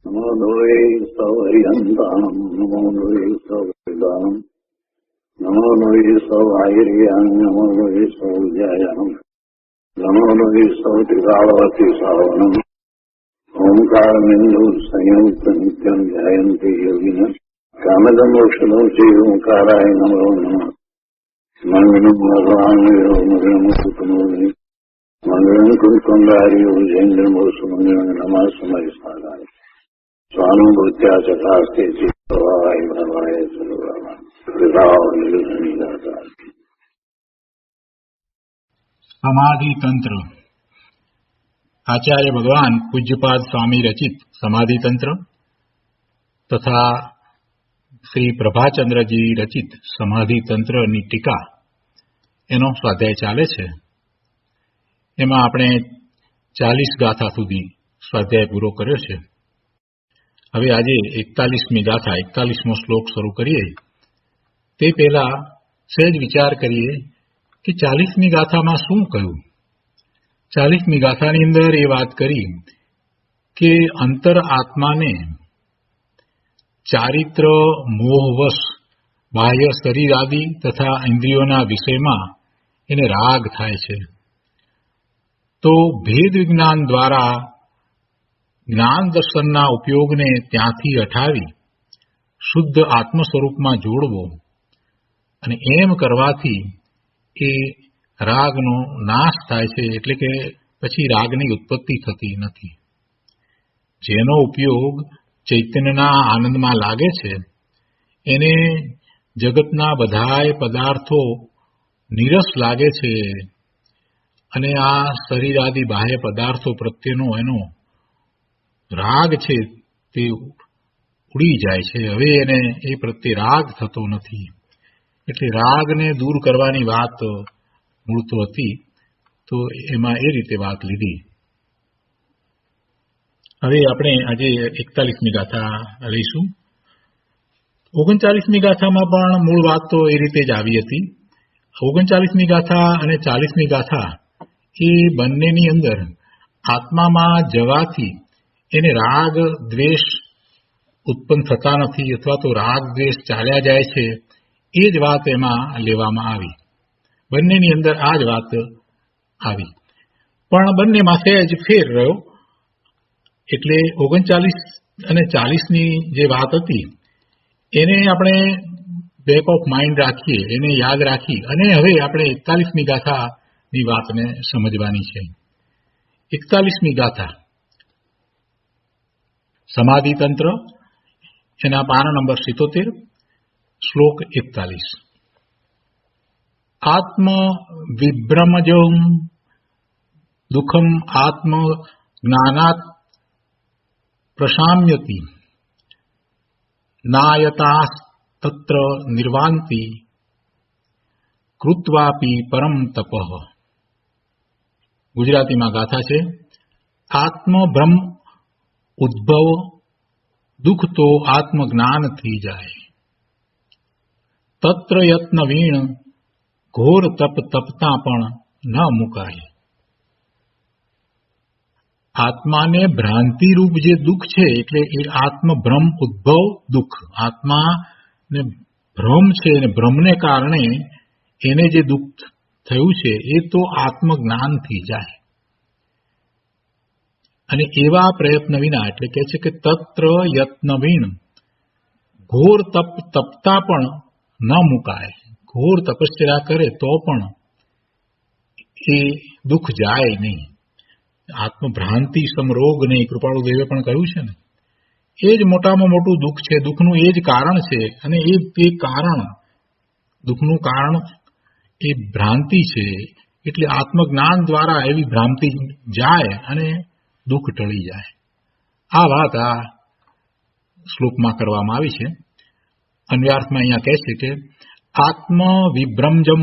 નમો દ્વૈ સૌર્યંતામ નમો દ્વૈ સૌર્યદામ નમો દ્વૈ સૌર્યામ નમો દ્વૈ સૌર્યામ નમો દ્વૈ સૌત્રિકાવતી સાવનમ ઓંકારમિંદુ સંયુક્ત નિત્યમ ધ્યાયંતિ યોગિન કામદમોક્ષદો ચૈવ ઓંકારાય નમો નમઃ મંગલમ ભગવાન મંગલમ મંગલમ કુંડારીઓ જૈન્દ્રમોષ મંગલમ નમઃ સમય સાધાય સ્વાનુભૂત્યા ચકાસ્તે ચિત્તવાય ભવાય સર્વમાં સમાધિ તંત્ર. આચાર્ય ભગવાન પૂજ્યપાદ સ્વામી રચિત સમાધિ તંત્ર તથા શ્રી પ્રભાચંદ્રજી રચિત સમાધિ તંત્રની ટીકા એનો સ્વાધ્યાય ચાલે છે. એમાં આપણે 40 ગાથા સુધી સ્વાધ્યાય પૂરો કર્યો છે. હવે આજે 41મી ગાથા 41મો શ્લોક શરૂ કરીએ તે પહેલા સહેજ વિચાર કરીએ કે 40મી ગાથામાં શું કહ્યું. 40મી ગાથાની અંદર એ વાત કરી કે અંતર આત્માને ચારિત્ર મોહવશ બાહ્ય શરીર આદિ તથા ઇન્દ્રિયોના વિષયમાં એને રાગ થાય છે. તો ભેદ વિજ્ઞાન દ્વારા જ્ઞાન દર્શનના ઉપયોગને ત્યાંથી હટાવી શુદ્ધ આત્મ સ્વરૂપમાં જોડવો અને એમ કરવાથી એ રાગનો નાશ થાય છે. એટલે કે પછી રાગની ઉત્પત્તિ થતી નથી. જેનો ઉપયોગ ચૈતન્યના આનંદમાં લાગે છે એને જગતના બધાય પદાર્થો નીરસ લાગે છે અને આ શરીર આદિ બાહ્ય પદાર્થો પ્રત્યેનો એનો રાગ છે તે ઉડી જાય છે. હવે એને એ પ્રત્યે રાગ થતો નથી. એટલે રાગને દૂર કરવાની વાત મૂળ તો હતી, તો એમાં એ રીતે વાત લીધી. હવે આપણે આજે 41મી ગાથા લઈશું. 39મી ગાથામાં પણ મૂળ વાત તો એ રીતે જ આવી હતી. 39મી ગાથા અને 40મી ગાથા એ બંનેની અંદર આત્મામાં જવાથી એને રાગ દ્વેષ ઉત્પન્ન થતા નથી અથવા તો રાગ દ્વેષ ચાલ્યા જાય છે એ જ વાત એમાં લેવામાં આવી. બંનેની અંદર આ જ વાત આવી, પણ બંનેમાં સહેજ ફેર રહ્યો. એટલે 39 અને 40ની જે વાત હતી એને આપણે બેક ઓફ માઇન્ડ રાખીએ, એને યાદ રાખી અને હવે આપણે 41મી ગાથાની વાતને સમજવાની છે. 41મી ગાથા સમાધિ તંત્ર, એના પાના નંબર 77, શ્લોક 41. આત્મ વિભ્રમજમ દુઃખમ આત્મ જ્ઞાનાત પ્રશામ્યતિ નાયતા તત્ર નિર્વાંતિ કૃત્વાપી પરમ તપઃ. ગુજરાતીમાં ગાથા છે. આત્મભ્રમ ઉદ્ભવ દુઃખ તો આત્મજ્ઞાનથી જાય. તત્ર યત્ન વીણ ઘોર તપ તપતા પણ ન મુકાય. આત્માને ભ્રાંતિરૂપ જે દુઃખ છે એટલે એ આત્મભ્રમ ઉદ્ભવ દુઃખ. આત્માને ભ્રમ છે અને ભ્રમને કારણે એને જે દુઃખ થયું છે એ તો આત્મજ્ઞાનથી જાય. અને એવા પ્રયત્ન વિના, એટલે કહે છે કે તત્ર યત્ન વીણ ઘોર તપ તપતા પણ ન મુકાય. ઘોર તપશ્ચર્યા કરે તો પણ એ દુઃખ જાય નહીં. આત્મભ્રાંતિ સમરોગ નહીં, કૃપાળુ દેવે પણ કહ્યું છે ને, એ જ મોટામાં મોટું દુઃખ છે. દુઃખનું એ જ કારણ છે અને એ કારણ, દુઃખનું કારણ એ ભ્રાંતિ છે. એટલે આત્મજ્ઞાન દ્વારા એવી ભ્રાંતિ જાય અને દુઃખ ટળી જાય. આ વાત આ શ્લોકમાં કરવામાં આવી છે. અન્વયાર્થમાં અહીંયા કહે છે કે આત્મ વિભ્રમજમ,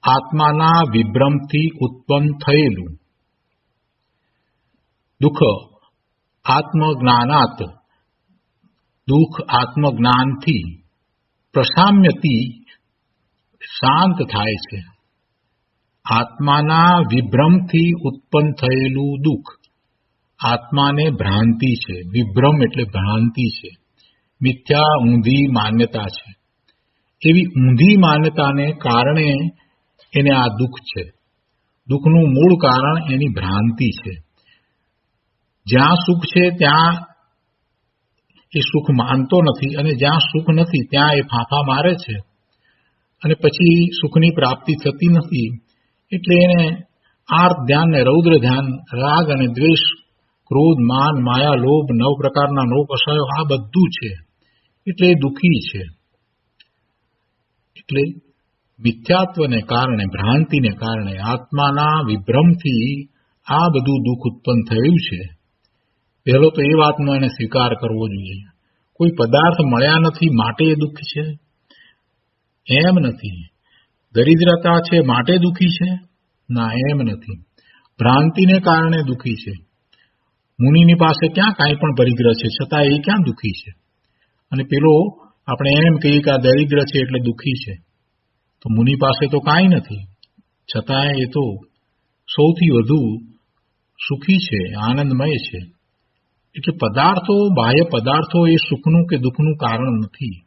આત્માના વિભ્રમથી ઉત્પન્ન થયેલું દુઃખ આત્મજ્ઞાનાત, દુઃખ આત્મજ્ઞાનથી પ્રશામ્યતિ શાંત થાય છે. આત્માના વિભ્રમથી ઉત્પન્ન થયેલું દુઃખ આત્માને ભ્રાંતિ છે. વિભ્રમ એટલે ભ્રાંતિ છે, મિથ્યા ઊંધી માન્યતા છે. એવી ઊંધી માન્યતાને કારણે એને આ દુઃખ છે. દુઃખનું મૂળ કારણ એની ભ્રાંતિ છે. જ્યાં સુખ છે ત્યાં એ સુખ માનતો નથી, અને જ્યાં સુખ નથી ત્યાં એ ફાંફા મારે છે, અને પછી સુખની પ્રાપ્તિ થતી નથી. એટલે એને આર્ત ધ્યાન ને રૌદ્ર ધ્યાન, રાગ અને દ્વેષ, ક્રોધ, માન, માયા, લોભ, 9 પ્રકારના નોપસાયો, આ બધું છે. એટલે એ દુઃખી છે. એટલે મિથ્યાત્વને કારણે, ભ્રાંતિને કારણે, આત્માના વિભ્રમથી આ બધું દુઃખ ઉત્પન્ન થયું છે. પહેલો તો એ વાતનો એને સ્વીકાર કરવો જોઈએ. કોઈ પદાર્થ મળ્યા નથી માટે એ દુઃખ છે એમ નથી. દરિદ્રતા છે માટે દુઃખી છે ના, એમ નથી. ભ્રાંતિને કારણે દુઃખી છે. મુનિની પાસે ક્યાં કાંઈ પણ પરિગ્રહ છે, છતાં એ ક્યાં દુઃખી છે? અને પેલો આપણે એમ કહીએ કે આ દરિદ્ર છે એટલે દુઃખી છે, તો મુનિ પાસે તો કાંઈ નથી, છતાં એ તો સૌથી વધુ સુખી છે, આનંદમય છે. એટલે પદાર્થો, બાહ્ય પદાર્થો એ સુખનું કે દુઃખનું કારણ નથી.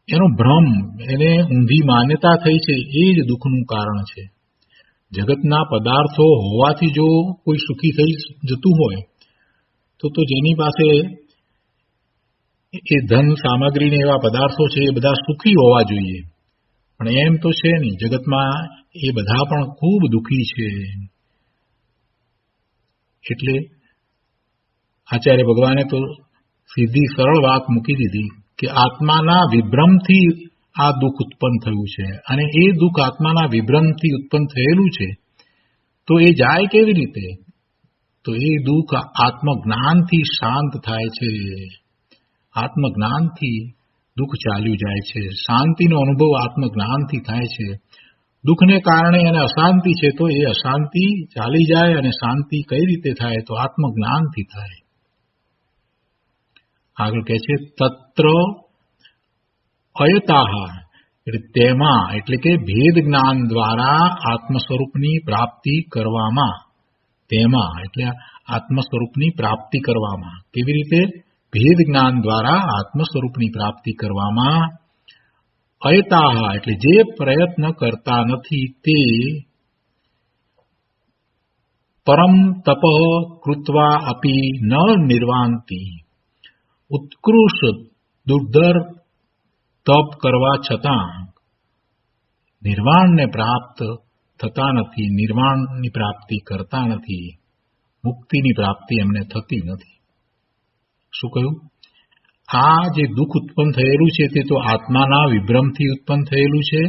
એનો ભ્રમ, એને ઊંધી માન્યતા થઈ છે, એ જ દુઃખનું કારણ છે. જગતના પદાર્થો હોવાથી જો કોઈ સુખી થઈ જતું હોય તો જેની પાસે એ ધન સામગ્રી ને એવા પદાર્થો છે એ બધા સુખી હોવા જોઈએ, પણ એમ તો છે નહીં. જગતમાં એ બધા પણ ખૂબ દુઃખી છે. એટલે આચાર્ય ભગવાને તો સીધી સરળ વાત મૂકી દીધી કે આત્માના વિભ્રમથી આ દુઃખ ઉત્પન્ન થયું છે, અને એ દુઃખ આત્માના વિભ્રમથી ઉત્પન્ન થયેલું છે. તો એ જાય કેવી રીતે? તો એ દુઃખ આત્મજ્ઞાનથી શાંત થાય છે. આત્મજ્ઞાનથી દુઃખ ચાલ્યું જાય છે. શાંતિનો અનુભવ આત્મજ્ઞાનથી થાય છે. દુઃખને કારણે એને અશાંતિ છે, તો એ અશાંતિ ચાલી જાય. અને શાંતિ કઈ રીતે થાય? તો આત્મજ્ઞાનથી થાય. આગળ કહે છે તત્ર અયતાહ, એટલે તેમાં, એટલે કે ભેદ જ્ઞાન દ્વારા આત્મ સ્વરૂપની પ્રાપ્તિ કરવામાં, તેમાં એટલે આત્મ સ્વરૂપની પ્રાપ્તિ કરવામાં. કેવી રીતે? ભેદ જ્ઞાન દ્વારા આત્મ સ્વરૂપની પ્રાપ્તિ કરવામાં. અયતાહ એટલે જે પ્રયત્ન કરતા નથી તે પરમ તપ કૃત્વા અપી ન નિર્વાંતિ, ઉત્કૃષ્ટ દુર્ધર તપ કરવા છતાં નિર્વાણને પ્રાપ્ત થતા નથી, નિર્વાણની પ્રાપ્તિ કરતા નથી, મુક્તિની પ્રાપ્તિ એમને થતી નથી. શું કહ્યું? આ જે દુઃખ ઉત્પન્ન થયેલું છે તે તો આત્માના વિભ્રમથી ઉત્પન્ન થયેલું છે.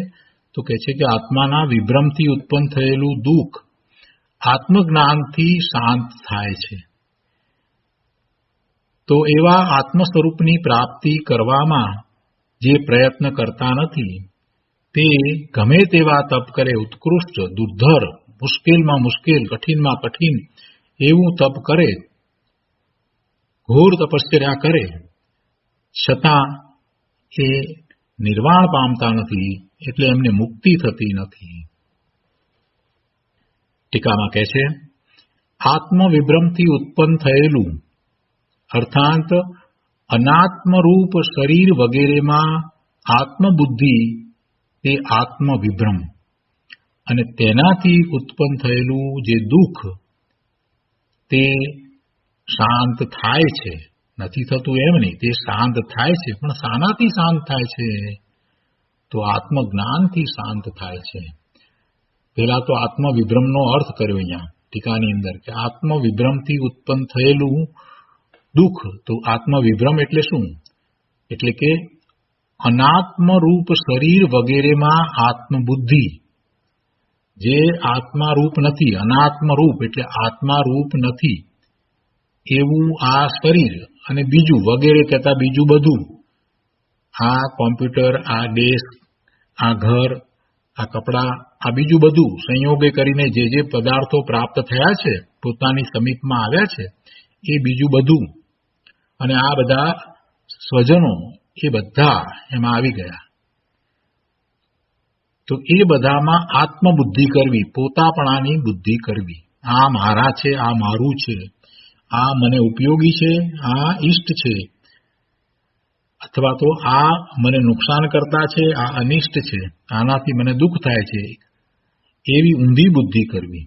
તો કહે છે કે આત્માના વિભ્રમથી ઉત્પન્ન થયેલું દુઃખ આત્મજ્ઞાનથી શાંત થાય છે. તો એવા આત્મ સ્વરૂપની પ્રાપ્તિ કરવામાં જે પ્રયત્ન કરતા નથી તે ગમે તેવા તપ કરે, ઉત્કૃષ્ટ, દુર્ધર, મુશ્કેલમાં મુશ્કેલ, કઠિનમાં કઠિન એવું તપ કરે, ઘોર તપશ્ચર્યા કરે, છતાં એ નિર્વાણ પામતા નથી, એટલે એમને મુક્તિ થતી નથી. ટીકામાં કહે છે આત્મવિભ્રમથી ઉત્પન્ન થયેલું અર્થાત અનાત્મરૂપ શરીર વગેરેમાં આત્મબુદ્ધિ તે આત્મવિભ્રમ, અને તેનાથી ઉત્પન્ન થયેલું જે દુઃખ તે શાંત થાય છે. નથી થતું એમ નહીં, તે શાંત થાય છે. પણ શાનાથી શાંત થાય છે? તો આત્મજ્ઞાનથી શાંત થાય છે. પહેલા તો આત્મવિભ્રમનો અર્થ કર્યો અહીંયા ટીકાની અંદર કે આત્મવિભ્રમથી ઉત્પન્ન થયેલું દુઃખ. તો આત્મવિભ્રમ એટલે શું? એટલે કે અનાત્મરૂપ શરીર વગેરેમાં આત્મબુદ્ધિ, જે આત્મારૂપ નથી, અનાત્મરૂપ એટલે આત્મારૂપ નથી એવું આ શરીર, અને બીજું વગેરે કહેતા બીજું બધું, આ કોમ્પ્યુટર, આ ડેસ્ક, આ ઘર, આ કપડાં, આ બીજું બધું સંયોગે કરીને જે પદાર્થો પ્રાપ્ત થયા છે, પોતાની સમીપમાં આવ્યા છે, એ બીજું બધું, અને આ બધા સ્વજનો એ બધા એમાં આવી ગયા. તો એ બધામાં આત્મબુદ્ધિ કરવી, પોતાપણાની બુદ્ધિ કરવી. આ મારા છે, આ મારું છે, આ મને ઉપયોગી છે, આ ઇષ્ટ છે, અથવા તો આ મને નુકસાન કરતા છે, આ અનિષ્ટ છે, આનાથી મને દુઃખ થાય છે, એવી ઊંધી બુદ્ધિ કરવી.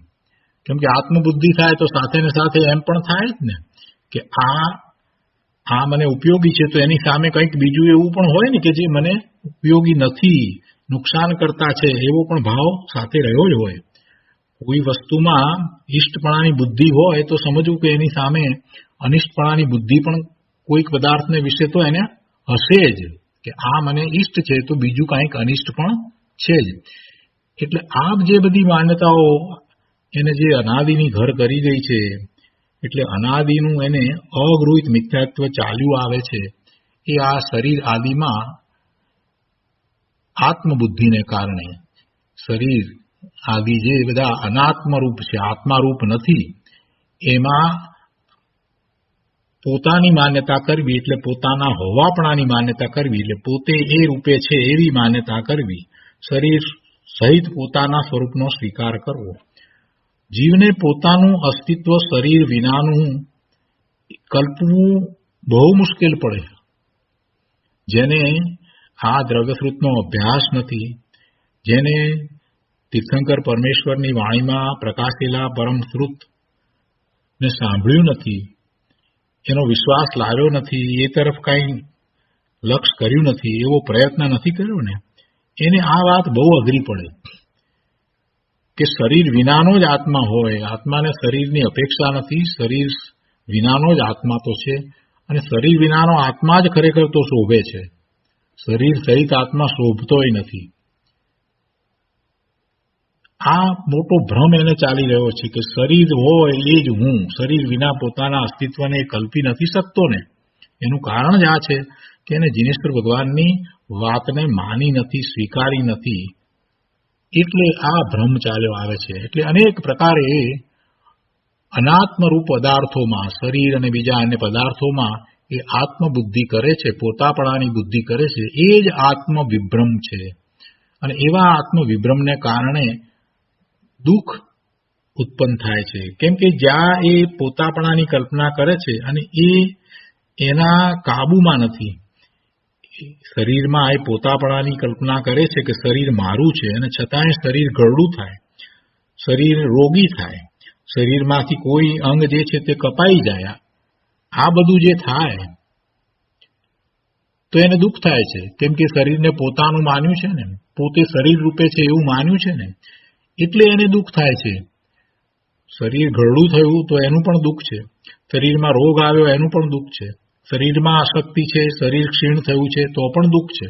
કેમ કે આત્મબુદ્ધિ થાય તો સાથે ને સાથે એમ પણ થાય જ ને કે આ મને ઉપયોગી છે, તો એની સામે કંઈક બીજું એવું પણ હોય ને કે જે મને ઉપયોગી નથી, નુકસાન કરતા છે, એવો પણ ભાવ સાથે રહ્યો જ હોય. કોઈ વસ્તુમાં ઇષ્ટપણાની બુદ્ધિ હોય તો સમજવું કે એની સામે અનિષ્ટપણાની બુદ્ધિ પણ કોઈક પદાર્થને વિશે તો એને હશે જ કે આ મને ઇષ્ટ છે તો બીજું કંઈક અનિષ્ટ પણ છે જ. એટલે આ જે બધી માન્યતાઓ એને જે અનાદિની ઘર કરી ગઈ છે, એટલે અનાદિનું એને અગૃહિત મિથ્યાત્વ ચાલ્યું આવે છે, એ આ શરીર આદિમાં આત્મબુદ્ધિને કારણે શરીર આદિ જે બધા અનાત્મરૂપ છે, આત્મારૂપ નથી, એમાં પોતાની માન્યતા કરવી એટલે પોતાના હોવાપણાની માન્યતા કરવી એટલે પોતે એ રૂપે છે એવી માન્યતા કરવી, શરીર સહિત પોતાના સ્વરૂપનો સ્વીકાર કરવો. જીવને પોતાનું અસ્તિત્વ શરીર વિનાનું કલ્પવું બહુ મુશ્કેલ પડે. જેને આ દ્રવ્યશ્રુતનો અભ્યાસ નથી, જેને તીર્થંકર પરમેશ્વરની વાણીમાં પ્રકાશેલા પરમ શ્રુતને સાંભળ્યું નથી, એનો વિશ્વાસ લાવ્યો નથી, એ તરફ કંઈ લક્ષ કર્યું નથી, એવો પ્રયત્ન નથી કર્યો ને, એને આ વાત બહુ અઘરી પડે કે શરીર વિનાનો જ આત્મા હોય, આત્માને શરીરની અપેક્ષા નથી, શરીર વિનાનો જ આત્મા તો છે, અને શરીર વિનાનો આત્મા જ ખરેખર તો શોભે છે, શરીર સહિત આત્મા શોભતોય નથી. આ મોટો ભ્રમ એને ચાલી રહ્યો છે કે શરીર હોય એ જ હું, શરીર વિના પોતાના અસ્તિત્વને કલ્પી નથી શકતો ને. એનું કારણ જ આ છે કે એને જીનેશ્વર ભગવાનની વાતને માની નથી, સ્વીકારી નથી, એટલે આ ભ્રમ ચાલ્યો આવે છે. એટલે અનેક પ્રકારે અનાત્મરૂપ પદાર્થોમાં, શરીર અને બીજા અન્ય પદાર્થોમાં એ આત્મબુદ્ધિ કરે છે, પોતાપણાની બુદ્ધિ કરે છે, એ જ આત્મવિભ્રમ છે. અને એવા આત્મવિભ્રમને કારણે દુઃખ ઉત્પન્ન થાય છે. કેમ કે જ્યાં એ પોતાપણાની કલ્પના કરે છે અને એ એના કાબુમાં નથી, શરીરમાં એ પોતાપણાની કલ્પના કરે છે કે શરીર મારું છે, અને છતાંય શરીર ગરડું થાય, શરીર રોગી થાય, શરીરમાંથી કોઈ અંગ જે છે તે કપાઈ જાય, આ બધું જે થાય તો એને દુઃખ થાય છે. કેમ કે શરીરને પોતાનું માન્યું છે ને, પોતે શરીર રૂપે છે એવું માન્યું છે ને, એટલે એને દુઃખ થાય છે. શરીર ગરડું થયું તો એનું પણ દુઃખ છે, શરીરમાં રોગ આવ્યો એનું પણ દુઃખ છે, શરીરમાં અશક્તિ છે, શરીર ક્ષીણ થયું છે તો પણ દુઃખ છે,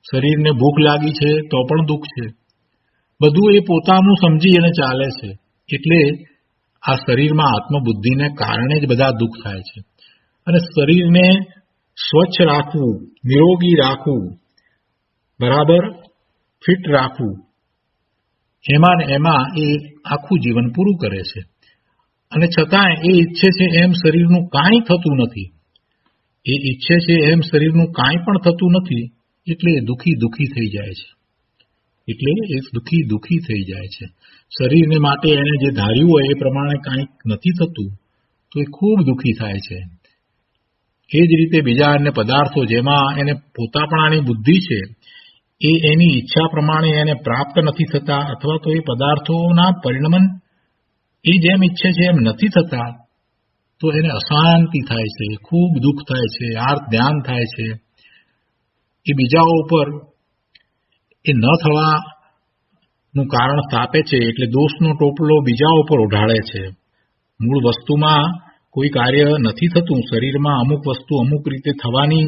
શરીરને ભૂખ લાગી છે તો પણ દુઃખ છે. બધું એ પોતાનું સમજી અને ચાલે છે. એટલે આ શરીરમાં આત્મબુદ્ધિને કારણે જ બધા દુઃખ થાય છે. અને શરીરને સ્વચ્છ રાખવું, નિરોગી રાખવું, બરાબર ફિટ રાખવું, એમાં ને એમાં એ આખું જીવન પૂરું કરે છે. અને છતાંય એ ઈચ્છે છે એમ શરીરનું કાંઈ થતું નથી, એ ઈચ્છે છે એમ શરીરનું કાંઈ પણ થતું નથી, એટલે એ દુઃખી થઈ જાય છે. એટલે એ દુઃખી થઈ જાય છે. શરીરને માટે એને જે ધાર્યું હોય એ પ્રમાણે કાંઈક નથી થતું તો એ ખૂબ દુઃખી થાય છે. એ જ રીતે બીજા અન્ય પદાર્થો જેમાં એને પોતાપણાની બુદ્ધિ છે, એ એની ઈચ્છા પ્રમાણે એને પ્રાપ્ત નથી થતા, અથવા તો એ પદાર્થોના પરિણમન એ જેમ ઈચ્છે છે એમ નથી થતા, તો એને અશાંતિ થાય છે, ખૂબ દુઃખ થાય છે, આર્ત ધ્યાન થાય છે. એ બીજાઓ ઉપર એ ન થવાનું કારણ સ્થાપે છે, એટલે દોષનો ટોપલો બીજા ઉપર ઓઢાળે છે. મૂળ વસ્તુમાં કોઈ કાર્ય નથી થતું, શરીરમાં અમુક વસ્તુ અમુક રીતે થવાની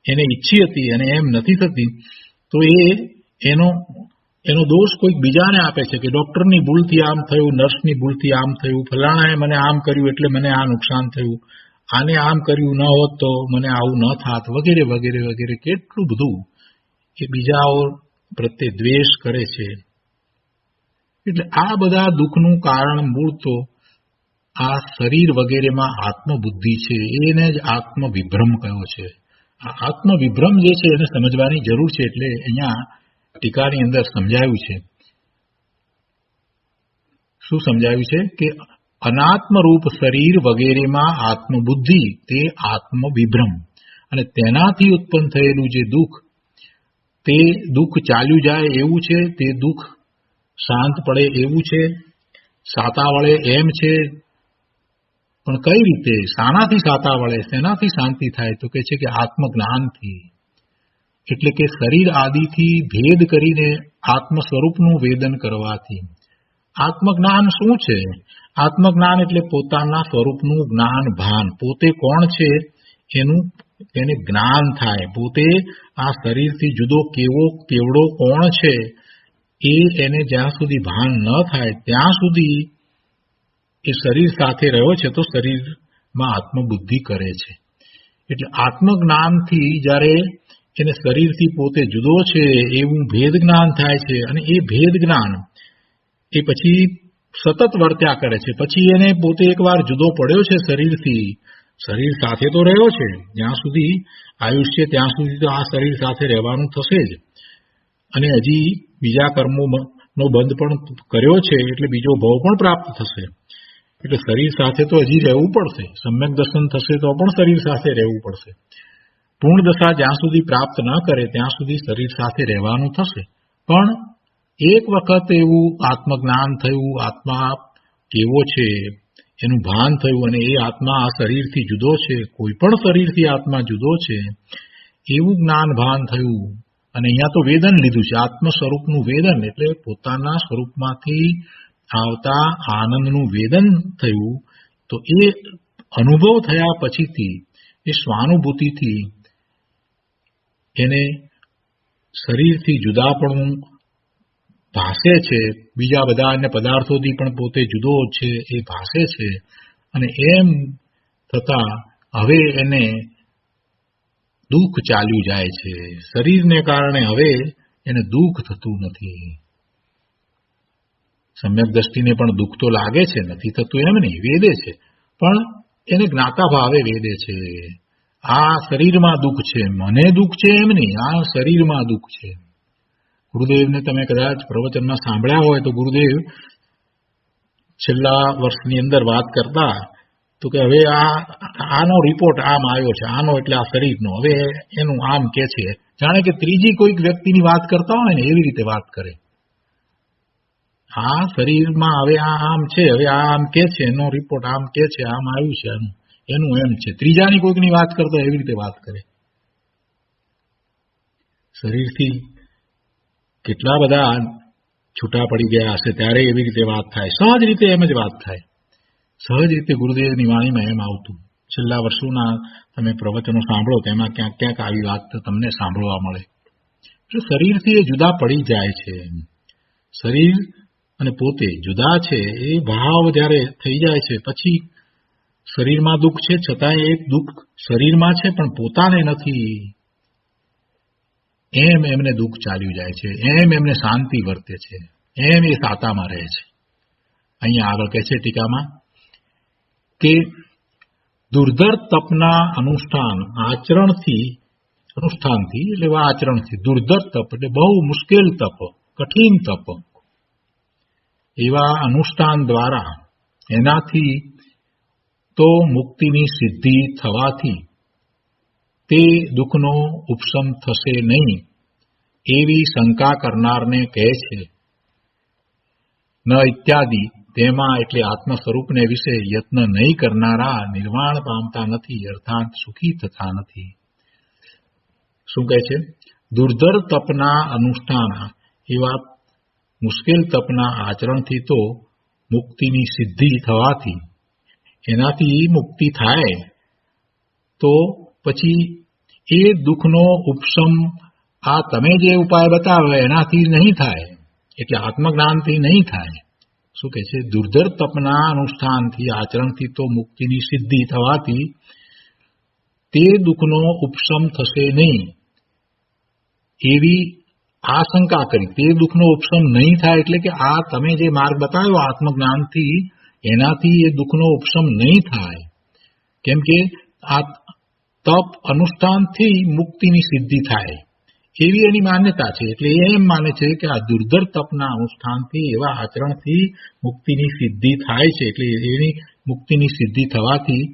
એને ઈચ્છી હતી અને એમ નથી થતી, તો એનો દોષ કોઈક બીજાને આપે છે કે ડોક્ટરની ભૂલથી આમ થયું, નર્સની ભૂલથી આમ થયું, ફલાણાએ મને આમ કર્યું એટલે મને આ નુકસાન થયું, આને આમ કર્યું ન હોત તો મને આવું ન થાત, વગેરે વગેરે વગેરે. કેટલું બધું એ બીજાઓ પ્રત્યે દ્વેષ કરે છે. એટલે આ બધા દુઃખનું કારણ મૂળ તો આ શરીર વગેરેમાં આત્મબુદ્ધિ છે, એને જ આત્મવિભ્રમ કહ્યો છે. આ આત્મવિભ્રમ જે છે એને સમજવાની જરૂર છે. એટલે અહીંયા ટીકાની અંદર સમજાયું છે. શું સમજાવ્યું છે કે અનાત્મરૂપ શરીર વગેરેમાં આત્મબુદ્ધિ તે આત્મવિભ્રમ, અને તેનાથી ઉત્પન્ન થયેલું જે દુઃખ, તે દુઃખ ચાલ્યું જાય એવું છે, તે દુઃખ શાંત પડે એવું છે, સાતા વળે એમ છે. પણ કઈ રીતે, શાનાથી સાતા વળે, શેનાથી શાંતિ થાય? તો કે છે કે આત્મજ્ઞાનથી, એટલે કે શરીર આદિથી ભેદ કરીને આત્મ સ્વરૂપનું વેદન કરવાથી. આત્મજ્ઞાન શું છે? આત્મજ્ઞાન એટલે પોતાના સ્વરૂપનું જ્ઞાન, ભાન, પોતે કોણ છે એને જ્ઞાન થાય. પોતે આ શરીરથી જુદો કેવો કેવડો કોણ છે એને જ્યાં સુધી ભાન ન થાય ત્યાં સુધી એ શરીર સાથે રહ્યો છે તો શરીરમાં આત્મબુદ્ધિ કરે છે. એટલે આત્મજ્ઞાનથી જ્યારે એને શરીરથી પોતે જુદો છે એવું ભેદ જ્ઞાન થાય છે, અને એ ભેદ જ્ઞાન એ પછી સતત વર્ત્યા કરે છે. પછી એને પોતે એકવાર જુદો પડ્યો છે શરીરથી, શરીર સાથે તો રહ્યો છે, જ્યાં સુધી આયુષ્ય ત્યાં સુધી તો આ શરીર સાથે રહેવાનું થશે જ, અને હજી બીજા કર્મોનો બંધ પણ કર્યો છે, એટલે બીજો ભવ પણ પ્રાપ્ત થશે. એટલે શરીર સાથે તો હજી રહેવું પડશે. સમ્યક દર્શન થશે તો પણ શરીર સાથે રહેવું પડશે. પૂર્ણ દશા જ્યાં સુધી પ્રાપ્ત ન કરે ત્યાં સુધી શરીર સાથે રહેવાનું થશે. પણ એક વખત એવું આત્મજ્ઞાન થયું, આત્મા કેવો છે એનું ભાન થયું, અને એ આત્મા આ શરીરથી જુદો છે, કોઈ પણ શરીરથી આત્મા જુદો છે એવું જ્ઞાન ભાન થયું. અને અહીંયા તો વેદન લીધું છે, આત્મ સ્વરૂપનું વેદન, એટલે પોતાના સ્વરૂપમાંથી આવતા આનંદનું વેદન થયું. તો એ અનુભવ થયા પછીથી એ સ્વાનુભૂતિથી એને શરીરથી જુદાપણું ભાસે છે, બીજા બધા અન્ય પદાર્થોથી પણ પોતે જુદો છે એ ભાસે છે. અને એમ થતા હવે એને દુઃખ ચાલ્યું જાય છે. શરીરને કારણે હવે એને દુઃખ થતું નથી. સમ્યક દ્રષ્ટિને પણ દુઃખ તો લાગે છે, નથી થતું એમ નહીં, વેદે છે, પણ એને જ્ઞાતા ભાવે વેદે છે. આ શરીરમાં દુઃખ છે, મને દુઃખ છે એમ નહીં, આ શરીરમાં દુઃખ છે. ગુરુદેવને તમે કદાચ પ્રવચનમાં સાંભળ્યા હોય તો ગુરુદેવ છેલ્લા વર્ષની અંદર વાત કરતા તો કે હવે આનો રિપોર્ટ આમ આવ્યો છે, આનો એટલે આ શરીરનો, હવે એનું આમ કે છે, જાણે કે ત્રીજી કોઈક વ્યક્તિની વાત કરતા હોય ને એવી રીતે વાત કરે. આ શરીરમાં હવે આ આમ છે, હવે આ આમ કે છે, એનો રિપોર્ટ આમ કે છે, આમ આવ્યું છે, એનું એમ છે. ત્રીજાની કોઈકની વાત કરતો એવી રીતે વાત કરે. શરીરથી કેટલા બધા છૂટા પડી ગયા હશે ત્યારે એવી રીતે વાત થાય, સહજ રીતે એમ જ વાત થાય. સહજ રીતે ગુરુદેવની વાણીમાં એમ આવતું. છેલ્લા વર્ષોના તમે પ્રવચનો સાંભળો તેમાં ક્યાંક ક્યાંક આવી વાત તમને સાંભળવા મળે. એટલે શરીરથી એ જુદા પડી જાય છે. શરીર અને પોતે જુદા છે એ ભાવ જ્યારે થઈ જાય છે પછી શરીરમાં દુઃખ છે છતાં એ દુઃખ શરીરમાં છે પણ પોતાને નથી, એમ એમને દુઃખ ચાલ્યું જાય છે, એમ એમને શાંતિ વર્તે છે, એમ એ સાતામાં રહે છે. અહીંયા આગળ કહે છે ટીકામાં કે દુર્ધર તપના આચરણથી એટલે આચરણથી દુર્ધર તપ એટલે બહુ મુશ્કેલ તપ, કઠિન તપ, એવા અનુષ્ઠાન દ્વારા એનાથી તો મુક્તિની સિદ્ધિ થવાથી તે દુઃખનો ઉપશમ થશે નહીં એવી શંકા કરનારને કહે છે. ન ઇત્યાદિ તેમાં એટલે આત્મ સ્વરૂપને વિશે યત્ન નહીં કરનારા નિર્વાણ પામતા નથી, અર્થાત સુખી થતા નથી. શું કહે છે? દુર્ધર તપના અનુષ્ઠાન એવા મુશ્કેલ તપના આચરણથી તો મુક્તિની સિદ્ધિ થવાથી એનાથી મુક્તિ થાય તો પછી એ દુઃખનો ઉપશમ આ તમે જે ઉપાય બતાવે એનાથી નહીં થાય, એટલે આત્મજ્ઞાનથી નહીં થાય. શું કહે છે? દુર્ધર તપના અનુષ્ઠાનથી આચરણથી તો મુક્તિની સિદ્ધિ થવાથી તે દુઃખનો ઉપશમ થશે નહીં એવી આશંકા કરી. તે દુઃખનો ઉપશમ નહીં થાય એટલે કે આ તમે જે માર્ગ બતાવ્યો આત્મજ્ઞાનથી એનાથી એ દુઃખનો ઉપશમ નહીં થાય. કેમ કે આ તપ અનુષ્ઠાનથી મુક્તિની સિદ્ધિ થાય એવી એની માન્યતા છે. એટલે એ એમ માને છે કે આ દુર્ધર તપના અનુષ્ઠાનથી, એવા આચરણથી મુક્તિની સિદ્ધિ થાય છે. એટલે એની મુક્તિની સિદ્ધિ થવાથી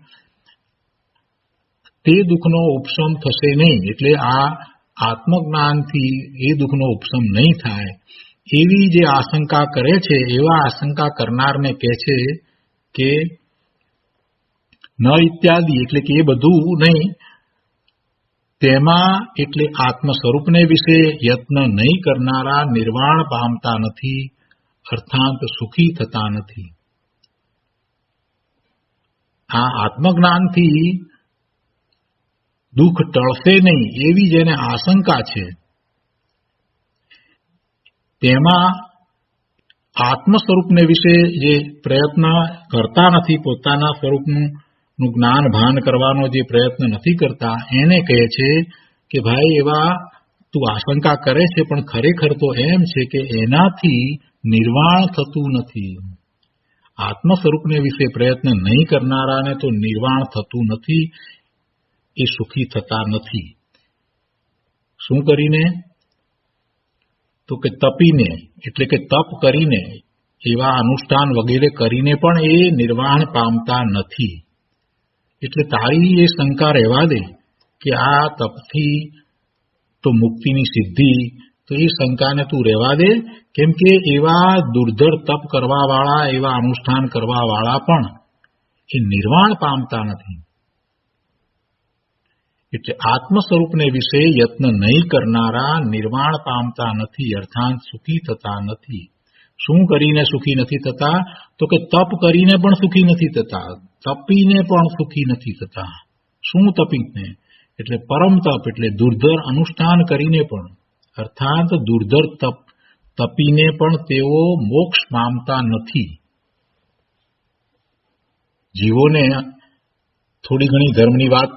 તે દુઃખનો ઉપશમ થશે નહીં. એટલે આ આત્મજ્ઞાનથી એ દુઃખનો ઉપશમ નહીં થાય એવી જે આશંકા કરે છે, એવા આશંકા કરનારને કહે છે કે ન ઇત્યાદિ, એટલે કે એ બધું નહીં, તેમાં એટલે આત્મ સ્વરૂપને વિશે યત્ન નહીં કરનારા નિર્વાણ પામતા નથી, અર્થાત સુખી થતા નથી. આ આત્મજ્ઞાનથી દુઃખ ટળશે નહીં એવી જેને આશંકા છે, તેમાં આત્મ સ્વરૂપને વિશે જે પ્રયત્ન કરતા નથી, પોતાના સ્વરૂપનું જ્ઞાન ભાન કરવાનો જે પ્રયત્ન નથી કરતા, એને કહે છે કે ભાઈ એવા તું આશંકા કરે છે, પણ ખરેખર તો એમ છે કે એનાથી નિર્વાણ થતું નથી. આત્મ સ્વરૂપને વિશે પ્રયત્ન નહીં કરનારાને તો નિર્વાણ થતું નથી, એ સુખી થતા નથી. શું કરીને? તો કે તપીને, એટલે કે તપ કરીને, એવા અનુષ્ઠાન વગેરે કરીને પણ એ નિર્વાણ પામતા નથી. એટલે તારી એ શંકા રહેવા દે કે આ તપથી તો મુક્તિની સિદ્ધિ, તો એ શંકાને તું રહેવા દે, કેમ કે એવા દુર્ધર તપ કરવાવાળા, એવા અનુષ્ઠાન કરવાવાળા પણ એ નિર્વાણ પામતા નથી. એટલે આત્મ સ્વરૂપને વિશે યત્ન નહીં કરનારા નિર્વાણ પામતા નથી, અર્થાત સુખી થતા નથી. શું કરીને સુખી નથી થતા? તો કે તપ કરીને પણ સુખી નથી થતા, તપીને પણ સુખી નથી થતા. શું તપીને? એટલે પરમ તપ, એટલે દુર્ધર અનુષ્ઠાન કરીને પણ, અર્થાત દુર્ધર તપીને પણ તેઓ મોક્ષ પામતા નથી. જીવોને થોડી ઘણી ધર્મની વાત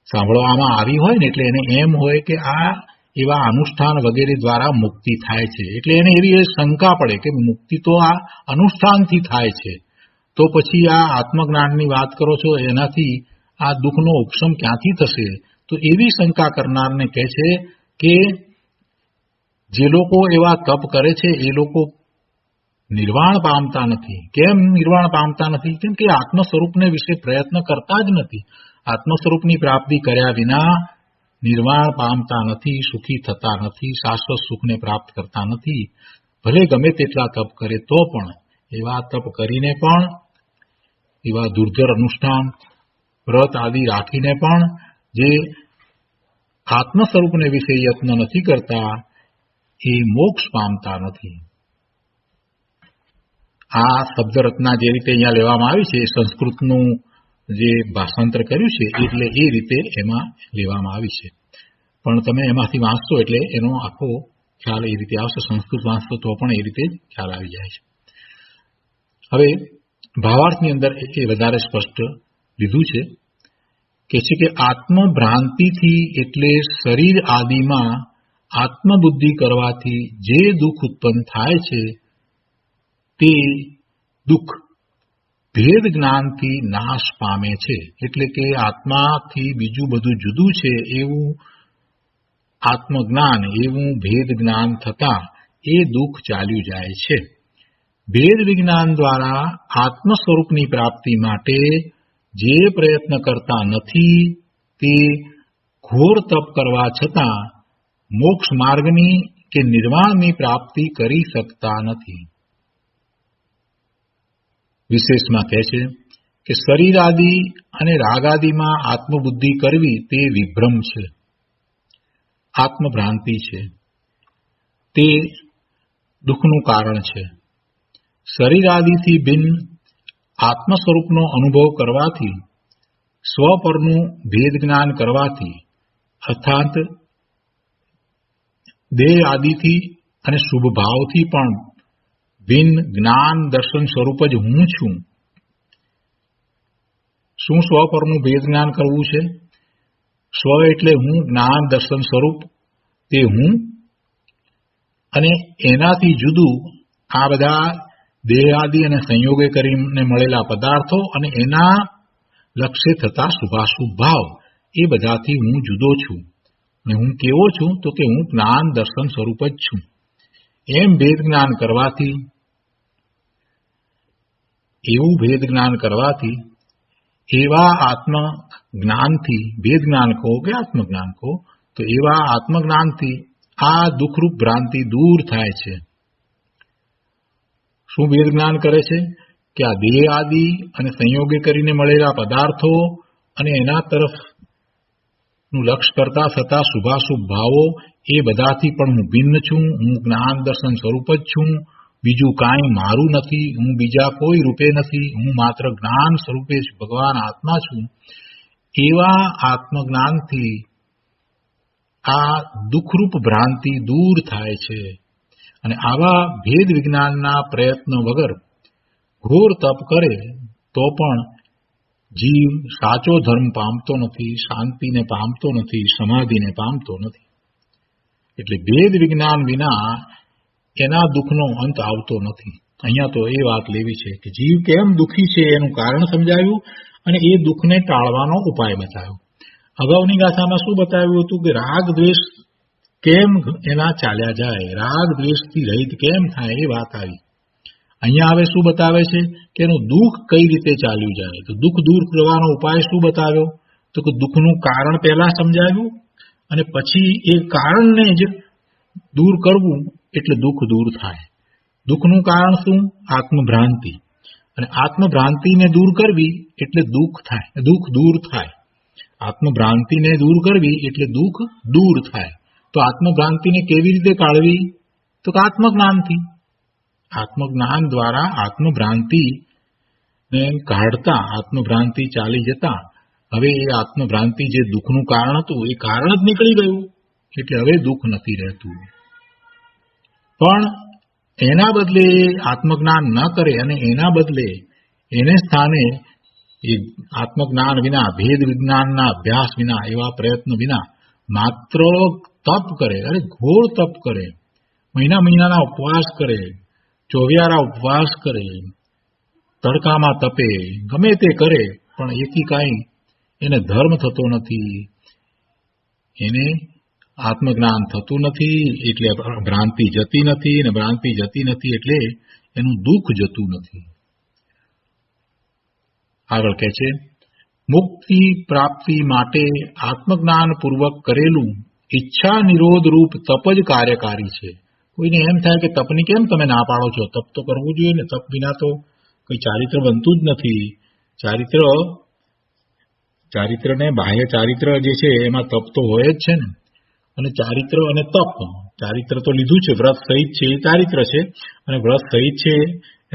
સાંભળવામાં આવી હોય ને, એટલે એને એમ હોય કે આ એવા અનુષ્ઠાન વગેરે દ્વારા મુક્તિ થાય છે. એટલે એને એવી શંકા પડે કે મુક્તિ તો આ અનુષ્ઠાનથી થાય છે, તો પછી આ આત્મજ્ઞાનની વાત કરો છો, એનાથી આ દુઃખનો ઉપશમ ક્યાંથી થશે? તો એવી શંકા કરનારને કહે છે કે જે લોકો એવા તપ કરે છે એ લોકો નિર્વાણ પામતા નથી. કેમ નિર્વાણ પામતા નથી? કેમ કે આત્મ સ્વરૂપને વિશે પ્રયત્ન કરતા જ નથી. આત્મ સ્વરૂપની પ્રાપ્તિ કર્યા વિના નિર્વાણ પામતા નથી, સુખી થતા નથી, શાશ્વત સુખને પ્રાપ્ત કરતા નથી. ભલે ગમે તેટલા તપ કરે તો પણ, એવા તપ કરીને પણ, એવા દુર્ધર અનુષ્ઠાન વ્રત આદિ રાખીને પણ જે આત્મ સ્વરૂપને વિશે યત્ન નથી કરતા, એ મોક્ષ પામતા નથી. આ શબ્દરચના જે રીતે અહીંયા લેવામાં આવી છે, સંસ્કૃતનું જે ભાષાંતર કર્યું છે, એટલે એ રીતે એમાં લેવામાં આવી છે. પણ તમે એમાંથી વાંચશો એટલે એનો આખો ખ્યાલ એ રીતે આવશે. સંસ્કૃત વાંચશો તો પણ એ રીતે ખ્યાલ આવી જાય છે. હવે ભાવાર્થની અંદર એ વધારે સ્પષ્ટ લીધું છે કે આત્મભ્રાંતિથી, એટલે શરીર આદિમાં આત્મબુદ્ધિ કરવાથી જે દુઃખ ઉત્પન્ન થાય છે, તે દુઃખ ભેદ જ્ઞાનથી નાશ પામે છે. એટલે કે આત્માથી બીજું બધું જુદું છે એવું આત્મજ્ઞાન, એવું ભેદ જ્ઞાન થતા એ દુઃખ ચાલ્યું જાય છે. ભેદ વિજ્ઞાન દ્વારા આત્મ સ્વરૂપની પ્રાપ્તિ માટે જે પ્રયત્ન કરતા નથી, તે ઘોર તપ કરવા છતાં મોક્ષ માર્ગની કે નિર્વાણની પ્રાપ્તિ કરી શકતા નથી. વિશેષમાં કહે છે કે શરીર આદિ અને રાગ આદિમાં આત્મબુદ્ધિ કરવી તે વિભ્રમ છે, આત્મભ્રાંતિ છે, તે દુઃખનું કારણ છે. શરીર આદિથી ભિન્ન આત્મ સ્વરૂપનો અનુભવ કરવાથી, સ્વ પરનું ભેદ જ્ઞાન કરવાથી, અર્થાત દેહ આદિથી અને શુભ ભાવથી પણ ભિન્ન જ્ઞાન દર્શન સ્વરૂપ જ હું છું. શું સ્વ પરનું ભેદ જ્ઞાન કરવું છે? સ્વ એટલે હું, જ્ઞાન દર્શન સ્વરૂપ તે હું, અને એનાથી જુદું આ બધા દેહ આદિ અને સંયોગે કરીને મળેલા પદાર્થો અને એના લક્ષ્ય થતા શુભાશુભ ભાવ, એ બધાથી હું જુદો છું. અને હું કેવો છું તો કે હું જ્ઞાન દર્શન સ્વરૂપ જ છું. એમ ભેદ જ્ઞાન કરવાથી, એવું ભેદ જ્ઞાન કરવાથી, એવા આત્મ જ્ઞાનથી, ભેદ જ્ઞાન કહો કે આત્મજ્ઞાન કહો, તો એવા આત્મજ્ઞાનથી આ દુઃખરૂપ ભ્રાંતિ દૂર થાય છે. શું ભેદ જ્ઞાન કરે છે? કે આ દેહ આદિ અને સંયોગે કરીને મળેલા પદાર્થો અને એના તરફનું લક્ષ્ય કરતા થતા શુભાશુભ ભાવો એ બધાથી પણ હું ભિન્ન છું. હું જ્ઞાન દર્શન સ્વરૂપ જ છું. બીજું કાંઈ મારું નથી. હું બીજા કોઈ રૂપે નથી. હું માત્ર જ્ઞાન સ્વરૂપે જ ભગવાન આત્મા છું. એવા આત્મજ્ઞાનથી આ દુઃખરૂપ ભ્રાંતિ દૂર થાય છે. અને આવા ભેદ વિજ્ઞાનના પ્રયત્ન વગર ઘોર તપ કરે તો પણ જીવ સાચો ધર્મ પામતો નથી, શાંતિને પામતો નથી, સમાધિને પામતો નથી. એટલે ભેદ વિજ્ઞાન વિના એના દુઃખનો અંત આવતો નથી. અહીંયા તો એ વાત લેવી છે કે જીવ કેમ દુઃખી છે એનું કારણ સમજાવ્યું અને એ દુઃખને ટાળવાનો ઉપાય બતાવ્યો. અગાઉની ગાથામાં શું બતાવ્યું હતું કે રાગ દ્વેષ કેમ એના ચાલ્યા જાય, રાગ દ્વેષથી રહિત કેમ થાય એ વાત આવી. અહીંયા હવે શું બતાવે છે કે એનું દુઃખ કઈ રીતે ચાલ્યું જાય. તો દુઃખ દૂર કરવાનો ઉપાય શું બતાવ્યો? તો કે દુઃખનું કારણ પહેલા સમજાવ્યું અને પછી એ કારણને જ દૂર કરવું એટલે દુઃખ દૂર થાય. દુઃખનું કારણ શું? આત્મભ્રાંતિ. અને આત્મભ્રાંતિને દૂર કરવી એટલે દુઃખ થાય, દુઃખ દૂર થાય. આત્મભ્રાંતિને દૂર કરવી એટલે દુઃખ દૂર થાય. તો આત્મભ્રાંતિને કેવી રીતે કાઢવી? તો કે આત્મજ્ઞાનથી. આત્મજ્ઞાન દ્વારા આત્મભ્રાંતિને કાઢતા, આત્મભ્રાંતિ ચાલી જતા હવે એ આત્મભ્રાંતિ જે દુઃખનું કારણ હતું એ કારણ જ નીકળી ગયું. એટલે હવે દુઃખ નથી રહેતું. પણ એના બદલે આત્મજ્ઞાન ન કરે અને એના બદલે એને સ્થાને એ આત્મજ્ઞાન વિના, ભેદ વિજ્ઞાનના અભ્યાસ વિના, એવા પ્રયત્ન વિના માત્ર તપ કરે, અરે ઘોર તપ કરે, મહિનાના ઉપવાસ કરે, ચોવિયારા ઉપવાસ કરે, તડકામાં તપે, ગમે તે કરે, પણ એથી કાંઈ એને ધર્મ થતો નથી, એને આત્મજ્ઞાન થતું નથી. એટલે ભ્રાંતિ જતી નથી, અને ભ્રાંતિ જતી નથી એટલે એનું દુઃખ જતું નથી. આગળ કહે છે, મુક્તિ પ્રાપ્તિ માટે આત્મજ્ઞાન પૂર્વક કરેલું ઈચ્છા નિરોધ રૂપ તપ જ કાર્યકારી છે. કોઈને એમ થાય કે તપની કેમ તમે ના પાડો છો? તપ તો કરવું જોઈએ ને, તપ વિના તો કોઈ ચારિત્ર બનતું જ નથી. ચારિત્ર ને બાહ્ય ચારિત્ર જે છે એમાં તપ તો હોય જ છે ને. અને ચારિત્ર અને તપ, ચારિત્ર તો લીધું છે, વ્રત સહિત છે એ ચારિત્ર છે, અને વ્રત સહિત છે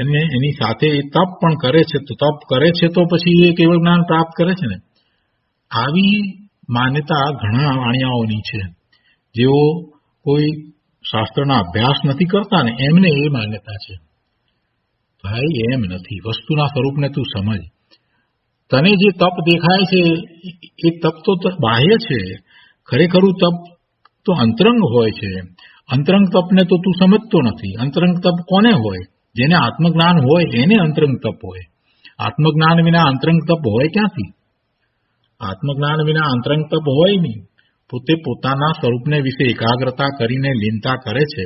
અને એની સાથે એ તપ પણ કરે છે. તો તપ કરે છે તો પછી એ કેવળ જ્ઞાન પ્રાપ્ત કરે છે ને. આવી માન્યતા ઘણા વાણિયાઓની છે. જેઓ કોઈ શાસ્ત્રના અભ્યાસ નથી કરતા ને એમને એ માન્યતા છે. ભાઈ એમ નથી. વસ્તુના સ્વરૂપને તું સમજ. તને જે તપ દેખાય છે એ તપ તો બાહ્ય છે. ખરેખરું તપ તો અંતરંગ હોય છે. અંતરંગ તપને તો તું સમજતો નથી. અંતરંગ તપ કોને હોય? જેને આત્મજ્ઞાન હોય એને અંતરંગ તપ હોય. આત્મજ્ઞાન વિના અંતરંગ તપ હોય ક્યાંથી? આત્મજ્ઞાન વિના અંતરંગ તપ હોય નહીં. પોતે પોતાના સ્વરૂપને વિશે એકાગ્રતા કરીને લીનતા કરે છે,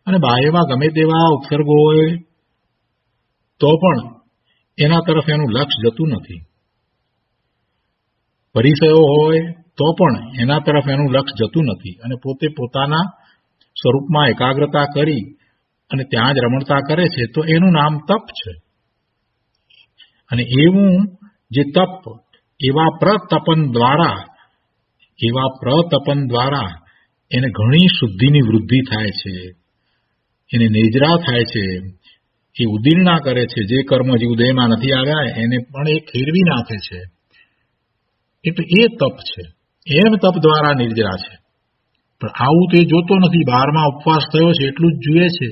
અને બાહ્યમાં ગમે તેવા ઉપસર્ગો હોય તો પણ એના તરફ એનું લક્ષ્ય જતું નથી. પરિચયો હોય તો પણ એના તરફ એનું લક્ષ્ય જતું નથી. અને પોતે પોતાના સ્વરૂપમાં એકાગ્રતા કરી અને ત્યાં જ રમણતા કરે છે તો એનું નામ તપ છે. અને એવું જે તપ એવા પ્રતપન દ્વારા એને ઘણી શુદ્ધિની વૃદ્ધિ થાય છે, એને નેજરા થાય છે, એ ઉદીર્ણા કરે છે. જે કર્મ જીવદેહમાં નથી આવ્યા એને પણ એ ખેરવી નાખે છે. એટલે એ તપ છે. એમ તપ દ્વારા નિર્જરા છે. પણ આવું તે જોતો નથી. 12મા ઉપવાસ થયો છે એટલું જ જુએ છે.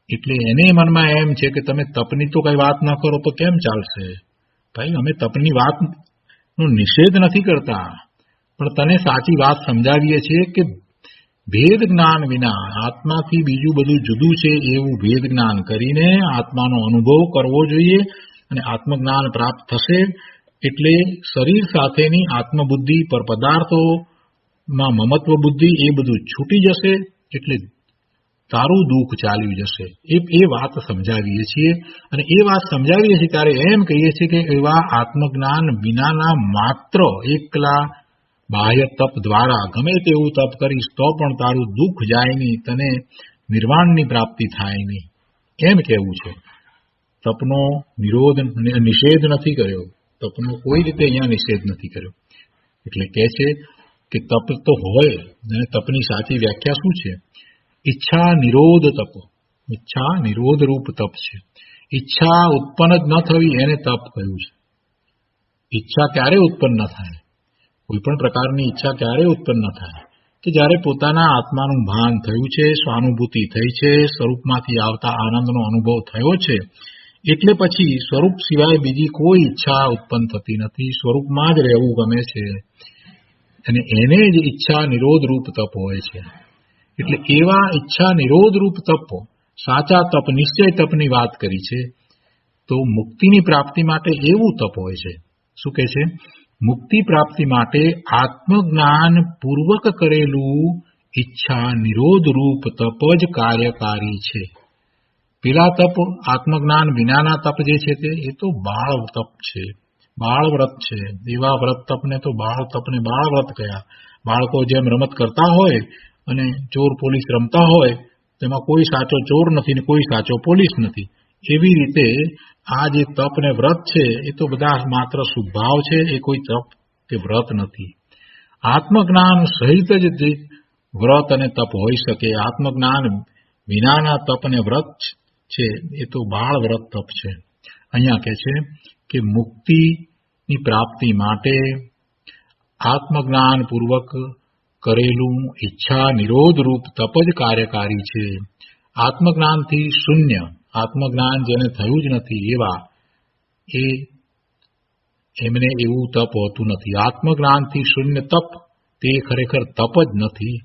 એટલે એને મનમાં એમ છે કે તમે તપની તો કઈ વાત ન કરો તો કેમ ચાલશે? ભાઈ, અમે તપની વાતનો નિષેધ નથી કરતા, પણ તને સાચી વાત સમજાવીએ છીએ કે ભેદ જ્ઞાન વિના આત્માથી બીજું બધું જુદું છે એવું ભેદ જ્ઞાન કરીને આત્માનો અનુભવ કરવો જોઈએ. અને આત્મજ્ઞાન પ્રાપ્ત થશે એટલે શરીર સાથેની આત્મબુદ્ધિ પર પદાર્થો માં મમત્વ બુદ્ધિ એ બધું છૂટી જશે, એટલે તારું દુઃખ ચાલ્યું જશે. એ વાત સમજાવીએ છીએ. અને એ વાત સમજાવીએ છીએ ત્યારે એમ કહીએ છીએ કે એવા આત્મજ્ઞાન વિનાના માત્ર એકલા બાહ્ય તપ દ્વારા ગમે તેવું તપ કરીશ તો પણ તારું દુઃખ જાય નહીં, તને નિર્વાણની પ્રાપ્તિ થાય નહીં, એમ કહેવું છે. તપનો નિષેધ નથી કર્યો, તપનો કોઈ રીતે અહીંયા નિષેધ નથી કર્યો. એટલે કહે છે કે તપ તો હોય, અને તપની સાચી વ્યાખ્યા શું છે? ઈચ્છા નિરોધ તપ, ઈચ્છા નિરોધ રૂપ તપ છે. ઈચ્છા ઉત્પન્ન જ ન થવી એને તપ કહ્યું છે. ઈચ્છા ક્યારે ઉત્પન્ન ન થાય? કોઈ પણ પ્રકારની ઈચ્છા ક્યારે ઉત્પન્ન ન થાય? કે જ્યારે પોતાના આત્માનું ભાન થયું છે, સ્વાનુભૂતિ થઈ છે, સ્વરૂપમાંથી આવતા આનંદનો અનુભવ થયો છે, એટલે પછી સ્વરૂપ સિવાય બીજી કોઈ ઈચ્છા ઉત્પન્ન થતી નથી. સ્વરૂપમાં જ રહેવું ગમે છે, અને એને જ ઈચ્છા નિરોધ રૂપ તપ હોય છે. એટલે એવા ઈચ્છા નિરોધ રૂપ તપ, સાચા તપ, નિશ્ચય તપની વાત કરી છે. તો મુક્તિની પ્રાપ્તિ માટે એવું તપ હોય છે. શું કહે છે? મુક્તિ પ્રાપ્તિ માટે આત્મજ્ઞાન પૂર્વક કરેલું ઈચ્છા નિરોધ રૂપ તપ જ કાર્યકારી છે. પેલા તપ, આત્મજ્ઞાન વિનાના તપ જે છે તે એ તો બાળ તપ છે, બાળ વ્રત છે. એવા વ્રત તપને તો બાળ તપને બાળ વ્રત કયા. બાળકો જેમ રમત કરતા હોય અને ચોર પોલીસ રમતા હોય, તેમાં કોઈ સાચો ચોર નથી ને કોઈ સાચો પોલીસ નથી. એવી રીતે આ જે તપ ને વ્રત છે એ તો બધા માત્ર શુભાવ છે, એ કોઈ તપ કે વ્રત નથી. આત્મજ્ઞાન સહિત જ જે વ્રત અને તપ હોઈ શકે. આત્મજ્ઞાન વિનાના તપ અને વ્રત છે એ તો બાળ વ્રત તપ છે. અહીંયા કહે છે કે મુક્તિની પ્રાપ્તિ માટે આત્મજ્ઞાન પૂર્વક કરેલું ઈચ્છા નિરોધ રૂપ તપ જ કાર્યકારી છે. આત્મજ્ઞાનથી શૂન્ય, આત્મજ્ઞાન જેને થયું જ નથી એવા, એમને એવું તપ હોતું નથી. આત્મજ્ઞાનથી શૂન્ય તપ તે ખરેખર તપ જ નથી,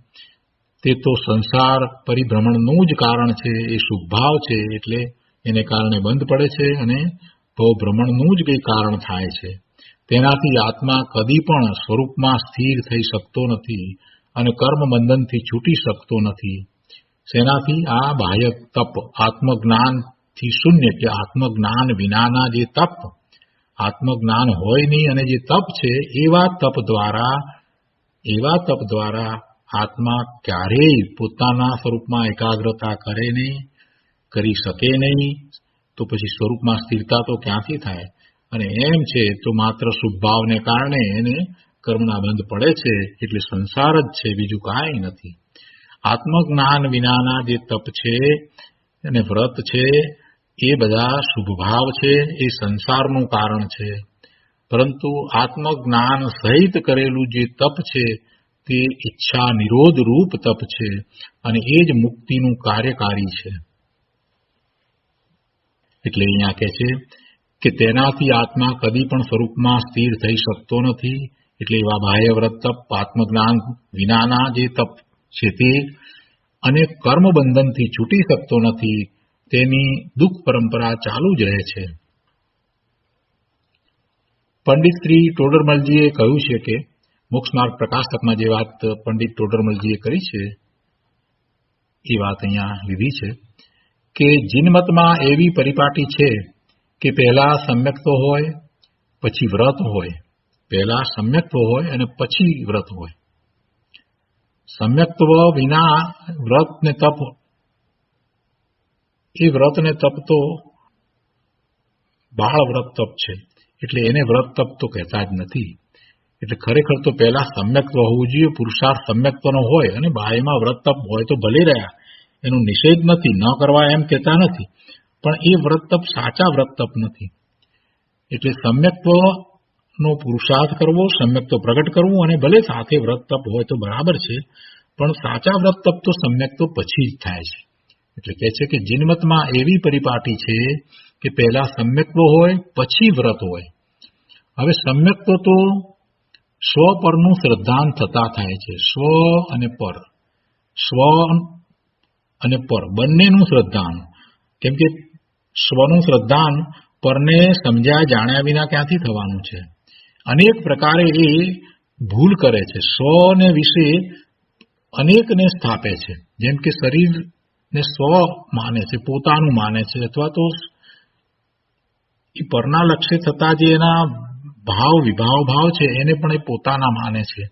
તે તો સંસાર પરિભ્રમણનું જ કારણ છે. એ શુભભાવ છે, એટલે એને કારણે બંધ પડે છે અને ભવભ્રમણનું જ કંઈ કારણ થાય છે. તેનાથી આત્મા કદી પણ સ્વરૂપમાં સ્થિર થઈ શકતો નથી અને કર્મ બંધનથી છૂટી શકતો નથી. શેનાથી? આ બાહ્ય તપ, આત્મજ્ઞાનથી શૂન્ય કે આત્મજ્ઞાન વિનાના જે તપ, આત્મજ્ઞાન હોય નહીં અને જે તપ છે એવા તપ દ્વારા આત્મા ક્યારેય પોતાના સ્વરૂપમાં એકાગ્રતા કરે નહીં, કરી શકે નહીં. તો પછી સ્વરૂપમાં સ્થિરતા તો ક્યાંથી થાય? અને એમ છે તો માત્ર શુભભાવને કારણે એને કર્મના બંધ પડે છે, એટલે સંસાર જ છે, બીજું કાંઈ નથી. આત્મજ્ઞાન વિનાના જે તપ છે અને વ્રત છે એ બધા શુભભાવ છે, એ સંસારનું કારણ છે. પરંતુ આત્મજ્ઞાન સહિત કરેલું જે તપ છે તે ઈચ્છા નિરોધ રૂપ તપ છે, અને એ જ મુક્તિનું કાર્યકારી છે. એટલે અહીંયા કહે છે કે તેનાથી આત્મા કદી પણ સ્વરૂપમાં સ્થિર થઈ શકતો નથી. એટલે એવા બાહ્ય વ્રત તપ, આત્મજ્ઞાન વિનાના જે તપ છે તે, અને કર્મબંધનથી છૂટી શકતો નથી, તેની દુઃખ પરંપરા ચાલુ જ રહે છે. પંડિત શ્રી ટોડરમલજીએ કહ્યું છે કે મોક્ષમાર્ગ પ્રકાશકમાં જે વાત પંડિત ટોડરમલજીએ કરી છે એ વાત અહીંયા લીધી છે કે જીનમતમાં એવી પરિપાટી છે કે પહેલા સમ્યક્ત્વ હોય પછી વ્રત હોય, પહેલા સમ્યક્ત્વ હોય અને પછી વ્રત હોય. સમ્યક્ત્વ વિના વ્રત ને તપ, એ વ્રત ને તપ તો બાળ વ્રત તપ છે, એટલે એને વ્રત તપ તો કહેતા જ નથી. એટલે ખરેખર તો પહેલા સમ્યક્ત્વ હોવું જોઈએ, પુરુષાર્થ સમ્યક્ત્વનો હોય, અને બાહ્યમાં વ્રત તપ હોય તો ભલે રહ્યા, એનો નિષેધ નથી, ન કરવા એમ કહેતા નથી, પણ એ વ્રત તપ સાચા વ્રત તપ નથી. એટલે સમ્યક્ત્વનો પુરુષાર્થ કરવો, સમ્યક્ત્વ પ્રગટ કરવું, અને ભલે સાથે વ્રત તપ હોય તો બરાબર છે, પણ સાચા વ્રત તપ તો સમ્યક્ત્વ પછી જ થાય છે. એટલે કહે છે કે જીનમતમાં એવી પરિપાટી છે કે પહેલા સમ્યક્ત્વ હોય પછી વ્રત હોય. હવે સમ્યક્ત્વ તો સ્વ પરનું શ્રદ્ધાન થતા થાય છે. સ્વ અને પર, સ્વ અને પર બંનેનું શ્રદ્ધાન. કેમ કે સ્વનું શ્રદ્ધાન પરને સમજ્યા જાણ્યા વિના ક્યાંથી થવાનું છે? અનેક પ્રકારે એ ભૂલ કરે છે. સ્વને વિશે અનેકને સ્થાપે છે. જેમ કે શરીરને સ્વ માને છે, પોતાનું માને છે, અથવા તો એ પરના લક્ષ્ય થતા જે એના ભાવ વિભાવ છે એને પણ એ પોતાના માને છે.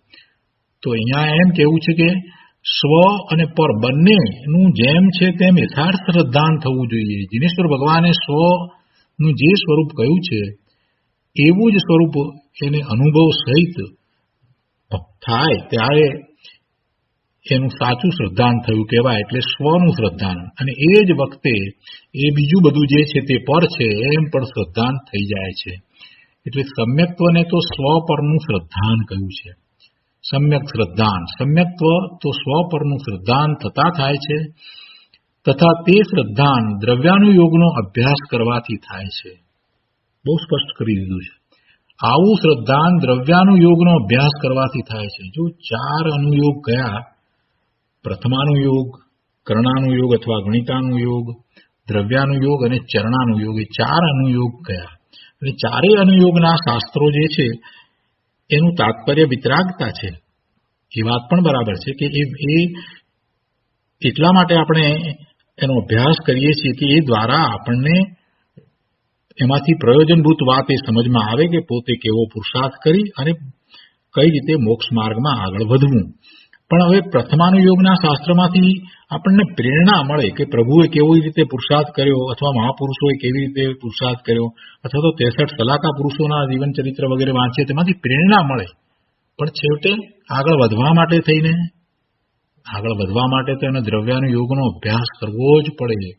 તો અહીંયા એમ કેવું છે કે સ્વ અને પર બંનેનું જેમ છે તેમ યથાર્થ શ્રદ્ધાન થવું જોઈએ. જીનેશ્વર ભગવાને સ્વનું જે સ્વરૂપ કહ્યું છે એવું જ સ્વરૂપ એને અનુભવ સહિત થાય ત્યારે એનું સાચું શ્રદ્ધાન થયું કહેવાય. એટલે સ્વનું શ્રદ્ધાન, અને એ જ વખતે એ બીજું બધું જે છે તે પર છે એમ પણ શ્રદ્ધાન થઈ જાય છે. એટલે સમ્યક્ત્વને તો સ્વ પરનું શ્રદ્ધાન કહ્યું છે. સમ્યક શ્રદ્ધાન, સમ્યક્ત્વ તો સ્વ પરનું શ્રદ્ધાન થતા થાય છે, તથા તે શ્રદ્ધાન દ્રવ્યાનુયોગનો અભ્યાસ કરવાથી થાય છે. બહુ સ્પષ્ટ કરી દીધું છે. આવું શ્રદ્ધાન દ્રવ્યાનુયોગનો અભ્યાસ કરવાથી થાય છે. જો 4 અનુયોગ ગયા, પ્રથમાનુયોગ, કર્ણાનુયોગ અથવા ગણિતાનુયોગ, દ્રવ્યાનુયોગ અને ચરણાનુયોગ, એ 4 અનુયોગ ગયા. અને 4 અનુયોગના શાસ્ત્રો જે છે એનું તાત્પર્ય વિતરાગતા છે. એ વાત પણ બરાબર છે કે એ એટલા માટે આપણે એનો અભ્યાસ કરીએ છીએ કે એ દ્વારા આપણને એમાંથી પ્રયોજનભૂત વાત એ સમજમાં આવે કે પોતે કેવો પુરુષાર્થ કરી અને કઈ રીતે મોક્ષ માર્ગમાં આગળ વધવું. પણ હવે પ્રથમાનુયોગના શાસ્ત્રમાંથી આપણને પ્રેરણા મળે કે પ્રભુએ કેવી રીતે પુરુષાર્થ કર્યો, અથવા મહાપુરુષોએ કેવી રીતે પુરુષાર્થ કર્યો, અથવા તો 63 સલાકા પુરુષોના જીવન ચરિત્ર વગેરે વાંચીએ તેમાંથી પ્રેરણા મળે. પણ છેવટે આગળ વધવા માટે તો એને દ્રવ્યાનુયોગનો અભ્યાસ કરવો જ પડે.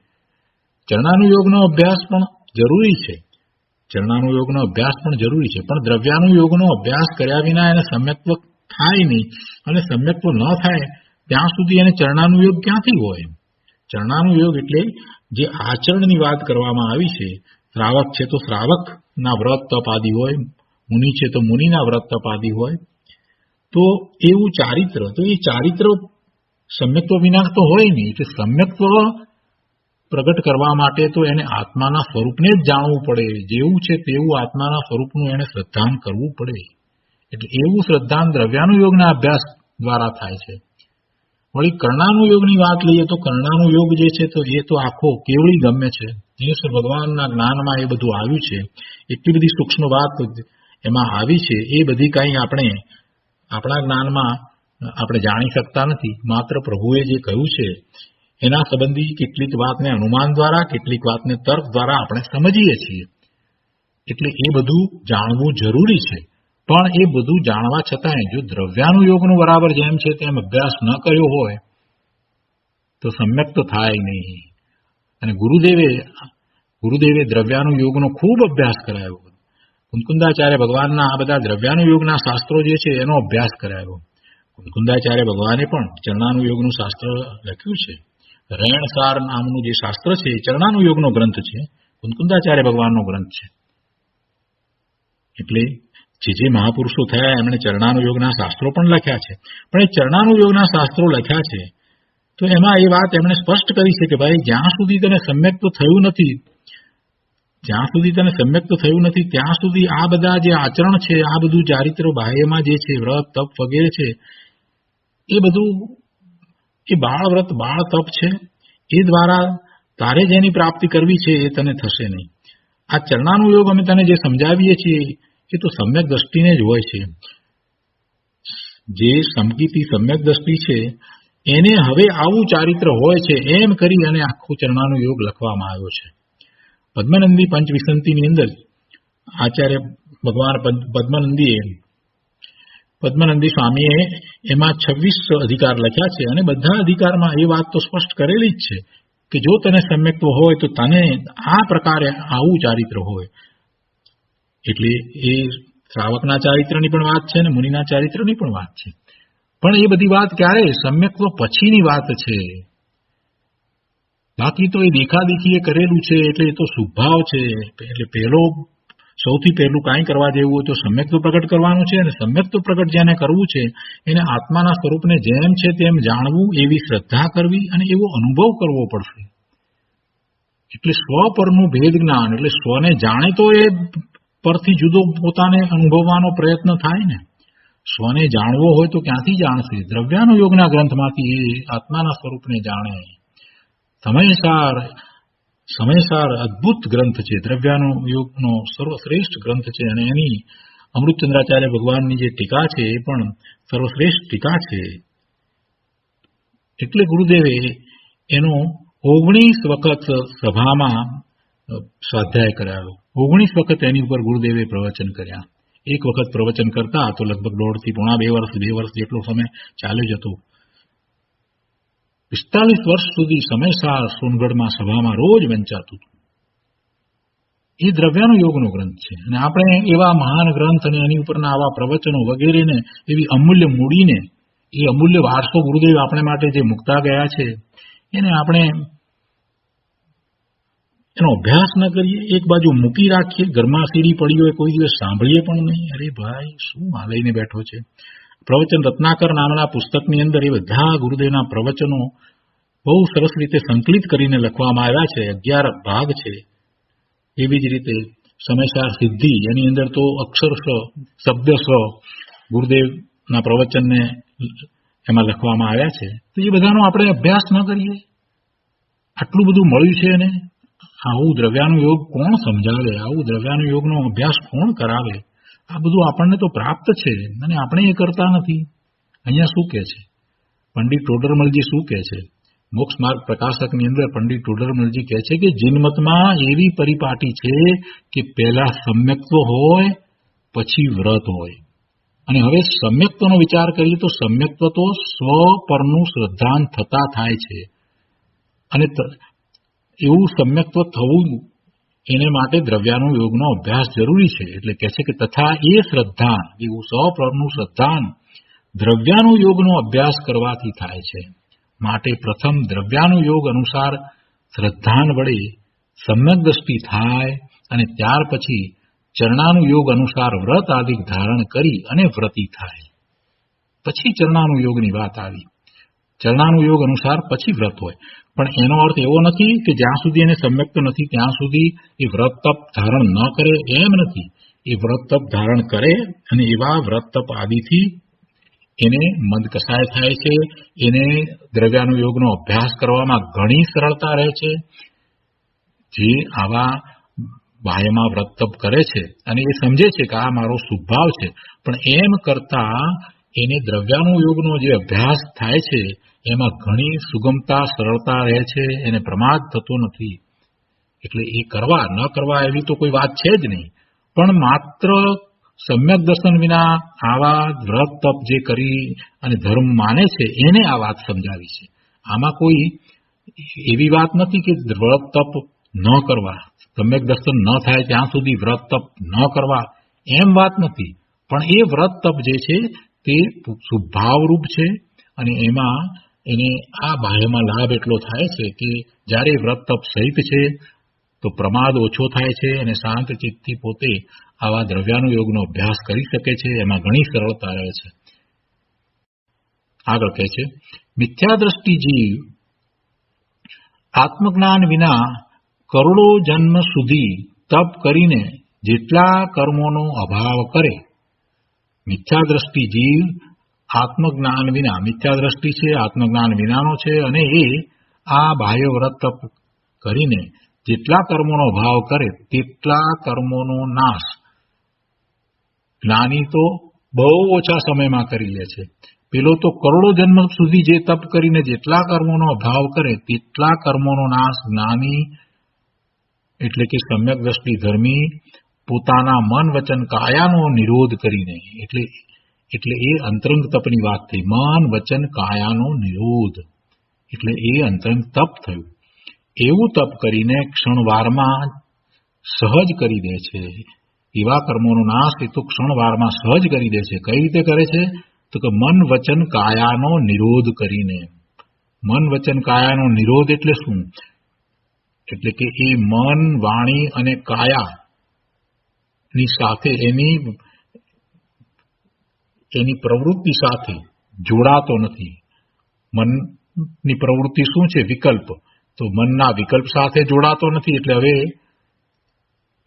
ચરણાનુયોગનો અભ્યાસ પણ જરૂરી છે. પણ દ્રવ્યાનુયોગનો અભ્યાસ કર્યા વિના એને સમ્યક્ત્વ થાય નહીં, અને સમ્યક્ત્વ ન થાય ત્યાં સુધી એને ચરણાનુયોગ ક્યાંથી હોય? ચરણાનુયોગ એટલે જે આચરણની વાત કરવામાં આવી છે. શ્રાવક છે તો શ્રાવકના વ્રત તપ આદિ હોય, મુનિ છે તો મુનિના વ્રત તપ આદિ હોય. તો એવું ચારિત્ર, તો એ ચારિત્ર સમ્યક્ત્વ વિના તો હોય નહીં. એટલે સમ્યક્ત્વ પ્રગટ કરવા માટે તો એને આત્માના સ્વરૂપને જ જાણવું પડે. જેવું છે તેવું આત્માના સ્વરૂપનું એને શ્રદ્ધાન કરવું પડે. એટલે એવું શ્રદ્ધાન દ્રવ્યાનુયોગના અભ્યાસ દ્વારા થાય છે. વળી કર્ણાનુયોગની વાત લઈએ તો કર્ણાનુયોગ જે છે તો એ તો આખો કેવળી ગમે છે. જીનેશ્વર ભગવાનના જ્ઞાનમાં એ બધું આવ્યું છે. એટલી બધી સૂક્ષ્મ વાત એમાં આવી છે. એ બધી કાંઈ આપણા જ્ઞાનમાં આપણે જાણી શકતા નથી. માત્ર પ્રભુએ જે કહ્યું છે એના સંબંધી કેટલીક વાતને અનુમાન દ્વારા, કેટલીક વાતને તર્ક દ્વારા આપણે સમજીએ છીએ. એટલે એ બધું જાણવું જરૂરી છે. પણ એ બધું જાણવા છતાંય જો દ્રવ્યાનુયોગનો બરાબર જેમ છે તેમ અભ્યાસ ન કર્યો હોય તો સમ્યક તો થાય નહીં. અને ગુરુદેવે દ્રવ્યાનુયોગનો ખૂબ અભ્યાસ કરાયો. કુંકુંદાચાર્ય ભગવાનના આ બધા દ્રવ્યાનુયોગના શાસ્ત્રો જે છે એનો અભ્યાસ કરાયો. કુંકુંદાચાર્ય ભગવાને પણ ચરણાનુયોગનું શાસ્ત્ર લખ્યું છે. રેણસાર નામનું જે શાસ્ત્ર છે એ ચરણાનુયોગનો ગ્રંથ છે, કુંકુંદાચાર્ય ભગવાનનો ગ્રંથ છે. એટલે જે મહાપુરુષો થયા એમણે ચરણાનુયોગના શાસ્ત્રો પણ લખ્યા છે. પણ એ ચરણાનુયોગના શાસ્ત્રો લખ્યા છે તો એમાં એ વાત એમણે સ્પષ્ટ કરી છે કે ભાઈ જ્યાં સુધી તને સમ્યક્ત થયું નથી ત્યાં સુધી આ બધા જે આચરણ છે, આ બધું ચારિત્ર બાહ્યમાં જે છે, વ્રત તપ વગેરે છે, એ બધું એ બાળ વ્રત બાળ તપ છે. એ દ્વારા તારે જેની પ્રાપ્તિ કરવી છે એ તને થશે નહીં. આ ચરણાનુયોગ અમે તને જે સમજાવીએ છીએ એ તો સમ્યક દ્રષ્ટિને જ હોય છે. જે સમકીતી સમ્યક દ્રષ્ટિ છે એને હવે આવું ચારિત્ર હોય છે એમ કરી અને આખો ચરણાનુયોગ લખવામાં આવ્યો છે. પદ્મનંદી પંચવિસંતિની અંદર આચાર્ય ભગવાન પદ્મનંદી સ્વામીએ એમાં 26 અધિકાર લખ્યા છે. અને બધા અધિકારમાં એ વાત તો સ્પષ્ટ કરેલી જ છે કે જો તને સમ્યક્ત્વ હોય તો તને આ પ્રકારે આવું ચારિત્ર હોય. એટલે એ શ્રાવકના ચારિત્રની પણ વાત છે અને મુનિના ચારિત્રની પણ વાત છે. પણ એ બધી વાત ક્યારે? સમ્યક્ત્વ પછીની વાત છે. બાકી તો એ દેખાદેખી કરેલું છે એટલે એ તો શુભાવ છે. એટલે સૌથી પહેલું કાંઈ કરવા જેવું હોય તો સમ્યક્ત્વ પ્રગટ કરવાનું છે. અને સમ્યક્ત્વ પ્રગટ જેને કરવું છે એને આત્માના સ્વરૂપને જેમ છે તેમ જાણવું, એવી શ્રદ્ધા કરવી અને એવો અનુભવ કરવો પડશે. એટલે સ્વ પરનું ભેદ જ્ઞાન, એટલે સ્વને જાણે તો એ પરથી જુદો પોતાને અનુભવવાનો પ્રયત્ન થાય ને. સ્વને જાણવો હોય તો ક્યાંથી જાણશે? દ્રવ્યાનુયોગના ગ્રંથમાંથી એ આત્માના સ્વરૂપને જાણે. સમયસાર અદ્ભુત ગ્રંથ છે, દ્રવ્યાનુયોગનો સર્વશ્રેષ્ઠ ગ્રંથ છે, અને એની અમૃતચંદ્રાચાર્ય ભગવાનની જે ટીકા છે એ પણ સર્વશ્રેષ્ઠ ટીકા છે. એટલે ગુરુદેવે એનો 19 વખત સભામાં સ્વાધ્યાય કરાયો. 19 વખત એની ઉપર ગુરુદેવે પ્રવચન કર્યા. એક વખત પ્રવચન કરતા તો લગભગ 1.5 થી પોણા 2 વર્ષ જેટલો સમય ચાલ્યો જતો. 45 વર્ષ સુધી સમયસાર સોનગઢમાં સભામાં રોજ વંચાતું હતું. એ દ્રવ્યાનુયોગનો ગ્રંથ છે, અને આપણે એવા મહાન ગ્રંથ અને એની ઉપરના આવા પ્રવચનો વગેરેને એવી અમૂલ્ય મૂડીને, એ અમૂલ્ય વારસો ગુરુદેવ આપણે માટે જે મૂકતા ગયા છે, એને આપણે એનો અભ્યાસ ન કરીએ, એક બાજુ મૂકી રાખીએ, ઘરમાં સીડી પડી હોય, કોઈ દિવસ સાંભળીએ પણ નહીં. અરે ભાઈ, શું આ લઈને બેઠો છે? પ્રવચન રત્નાકર નામના પુસ્તકની અંદર એ બધા ગુરુદેવના પ્રવચનો બહુ સરસ રીતે સંકલિત કરીને લખવામાં આવ્યા છે. 11 ભાગ છે. એવી જ રીતે સમયસાર સિદ્ધિ, એની અંદર તો અક્ષરશ શબ્દશ ગુરુદેવના પ્રવચનને એમાં લખવામાં આવ્યા છે. તો એ બધાનો આપણે અભ્યાસ ન કરીએ? આટલું બધું મળ્યું છે, અને આવું દ્રવ્યાનુયોગ કોણ સમજાવે? આવું દ્રવ્યાનુયોગનો અભ્યાસ કોણ કરાવે? આ બધું આપણને તો પ્રાપ્ત છે, અને આપણે એ કરતા નથી. અહીંયા શું કહે છે પંડિત ટોડરમલજી? શું કહે છે? મોક્ષ માર્ગ પ્રકાશકની અંદર પંડિત ટોડરમલજી કહે છે કે જીનમતમાં એવી પરિપાટી છે કે પહેલા સમ્યક્ત્વ હોય, પછી વ્રત હોય. અને હવે સમ્યક્ત્વનો વિચાર કરીએ તો સમ્યક્ત્વ તો સ્વ પરનું શ્રદ્ધાન થતા થાય છે, અને એવું સમ્યક્ત્વ થવું એને માટે દ્રવ્યાનુયોગનો અભ્યાસ જરૂરી છે. એટલે કહે છે કે તથા એ શ્રદ્ધાન, એવું સ્વપરનું શ્રદ્ધાન દ્રવ્યાનુયોગનો અભ્યાસ કરવાથી થાય છે. માટે પ્રથમ દ્રવ્યાનુયોગ અનુસાર શ્રદ્ધાન વડે સમ્યક દ્રષ્ટિ થાય, અને ત્યાર પછી ચરણાનુયોગ અનુસાર વ્રત આદિ ધારણ કરી અને વ્રતી થાય. પછી ચરણાનુયોગની વાત આવી. ચરણાનુયોગ અનુસાર પછી વ્રત હોય, પણ એનો અર્થ એવો નથી કે જ્યાં સુધી એને સમ્યક્ત નથી ત્યાં સુધી એ વ્રત તપ ધારણ ન કરે, એમ નથી. એ વ્રત તપ ધારણ કરે, અને એવા વ્રત તપ આદિથી એને મદ કસાય થાય છે. એને દ્રવ્યાનુયોગનો અભ્યાસ કરવામાં ઘણી સરળતા રહે છે. જે આવા બાહ્યમાં વ્રત તપ કરે છે અને એ સમજે છે કે આ મારો સ્વભાવ છે, પણ એમ કરતા એને દ્રવ્યાનુયોગનો જે અભ્યાસ થાય છે એમાં ઘણી સુગમતા, સરળતા રહે છે. એને પ્રમાદ થતો નથી. એટલે એ કરવા ન કરવા એવી તો કોઈ વાત છે જ નહીં. પણ માત્ર સમ્યક દર્શન વિના આવા વ્રત તપ જે કરી અને ધર્મ માને છે એને આ વાત સમજાવી છે. આમાં કોઈ એવી વાત નથી કે વ્રત તપ ન કરવા, સમ્યક દર્શન ન થાય ત્યાં સુધી વ્રત તપ ન કરવા, એમ વાત નથી. પણ એ વ્રત તપ જે છે તે સ્વભાવરૂપ છે, અને એમાં એને આ બાહ્યમાં લાભ એટલો થાય છે કે જ્યારે વ્રત તપ સહિત છે તો પ્રમાદ ઓછો થાય છે, અને શાંત ચિત્તથી પોતે આવા દ્રવ્યાનુયોગનો અભ્યાસ કરી શકે છે. એમાં ઘણી સરળતા રહે છે. આગળ કહે છે, મિથ્યા દ્રષ્ટિ જીવ આત્મજ્ઞાન વિના કરોડો જન્મ સુધી તપ કરીને જેટલા કર્મોનો અભાવ કરે, મિથ્યા દ્રષ્ટિ જીવ આત્મજ્ઞાન વિના, મિથ્યા દ્રષ્ટિ છે આત્મજ્ઞાન વિનાનો છે, અને એ આ બાહ્ય વ્રત તપ કરીને જેટલા કર્મોનો ભાવ કરે તેટલા કર્મોનો નાશ જ્ઞાની તો બહુ ઓછા સમયમાં કરી લે છે. પેલો તો કરોડો જન્મ સુધી જે તપ કરીને જેટલા કર્મોનો અભાવ કરે તેટલા કર્મોનો નાશ જ્ઞાની એટલે કે સમ્યક દ્રષ્ટિ ધર્મી પોતાના મન વચન કાયાનો નિરોધ કરીને, એટલે એ અંતરંગ તપની વાત થઈ. મન વચન કાયાનો નિરોધ એટલે એ અંતરંગ તપ થયું. એવું તપ કરીને ક્ષણવારમાં સહજ કરી દે છે. એવા કર્મોનો નાશ એ તો ક્ષણવારમાં સહજ કરી દે છે. કઈ રીતે કરે છે? તો કે મન વચન કાયાનો નિરોધ કરીને. મન વચન કાયાનો નિરોધ એટલે શું? એટલે કે એ મન, વાણી અને કાયાની સાથે એની પ્રવૃત્તિ સાથે જોડાતો નથી. મનની પ્રવૃત્તિ શું છે? વિકલ્પ. તો મનના વિકલ્પ સાથે જોડાતો નથી, એટલે હવે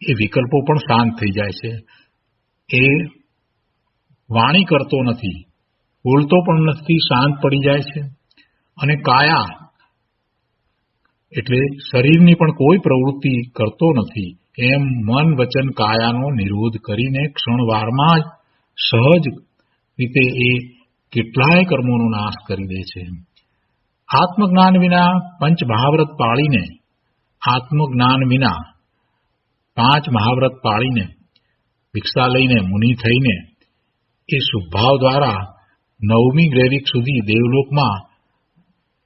એ વિકલ્પો પણ શાંત થઈ જાય છે. એ વાણી કરતો નથી, બોલતો પણ નથી, શાંત પડી જાય છે. અને કાયા એટલે શરીરની પણ કોઈ પ્રવૃત્તિ કરતો નથી. એમ મન વચન કાયાનો નિરોધ કરીને ક્ષણવારમાં જ સહજ રીતે એ કેટલાય કર્મોનો નાશ કરી દે છે. આત્મજ્ઞાન વિના પંચ મહાવ્રત પાળીને આત્મજ્ઞાન વિના 5 મહાવ્રત પાળીને ભિક્ષા લઈને મુનિ થઈને એ શુભભાવ દ્વારા 9મી ગ્રેવિક સુધી દેવલોકમાં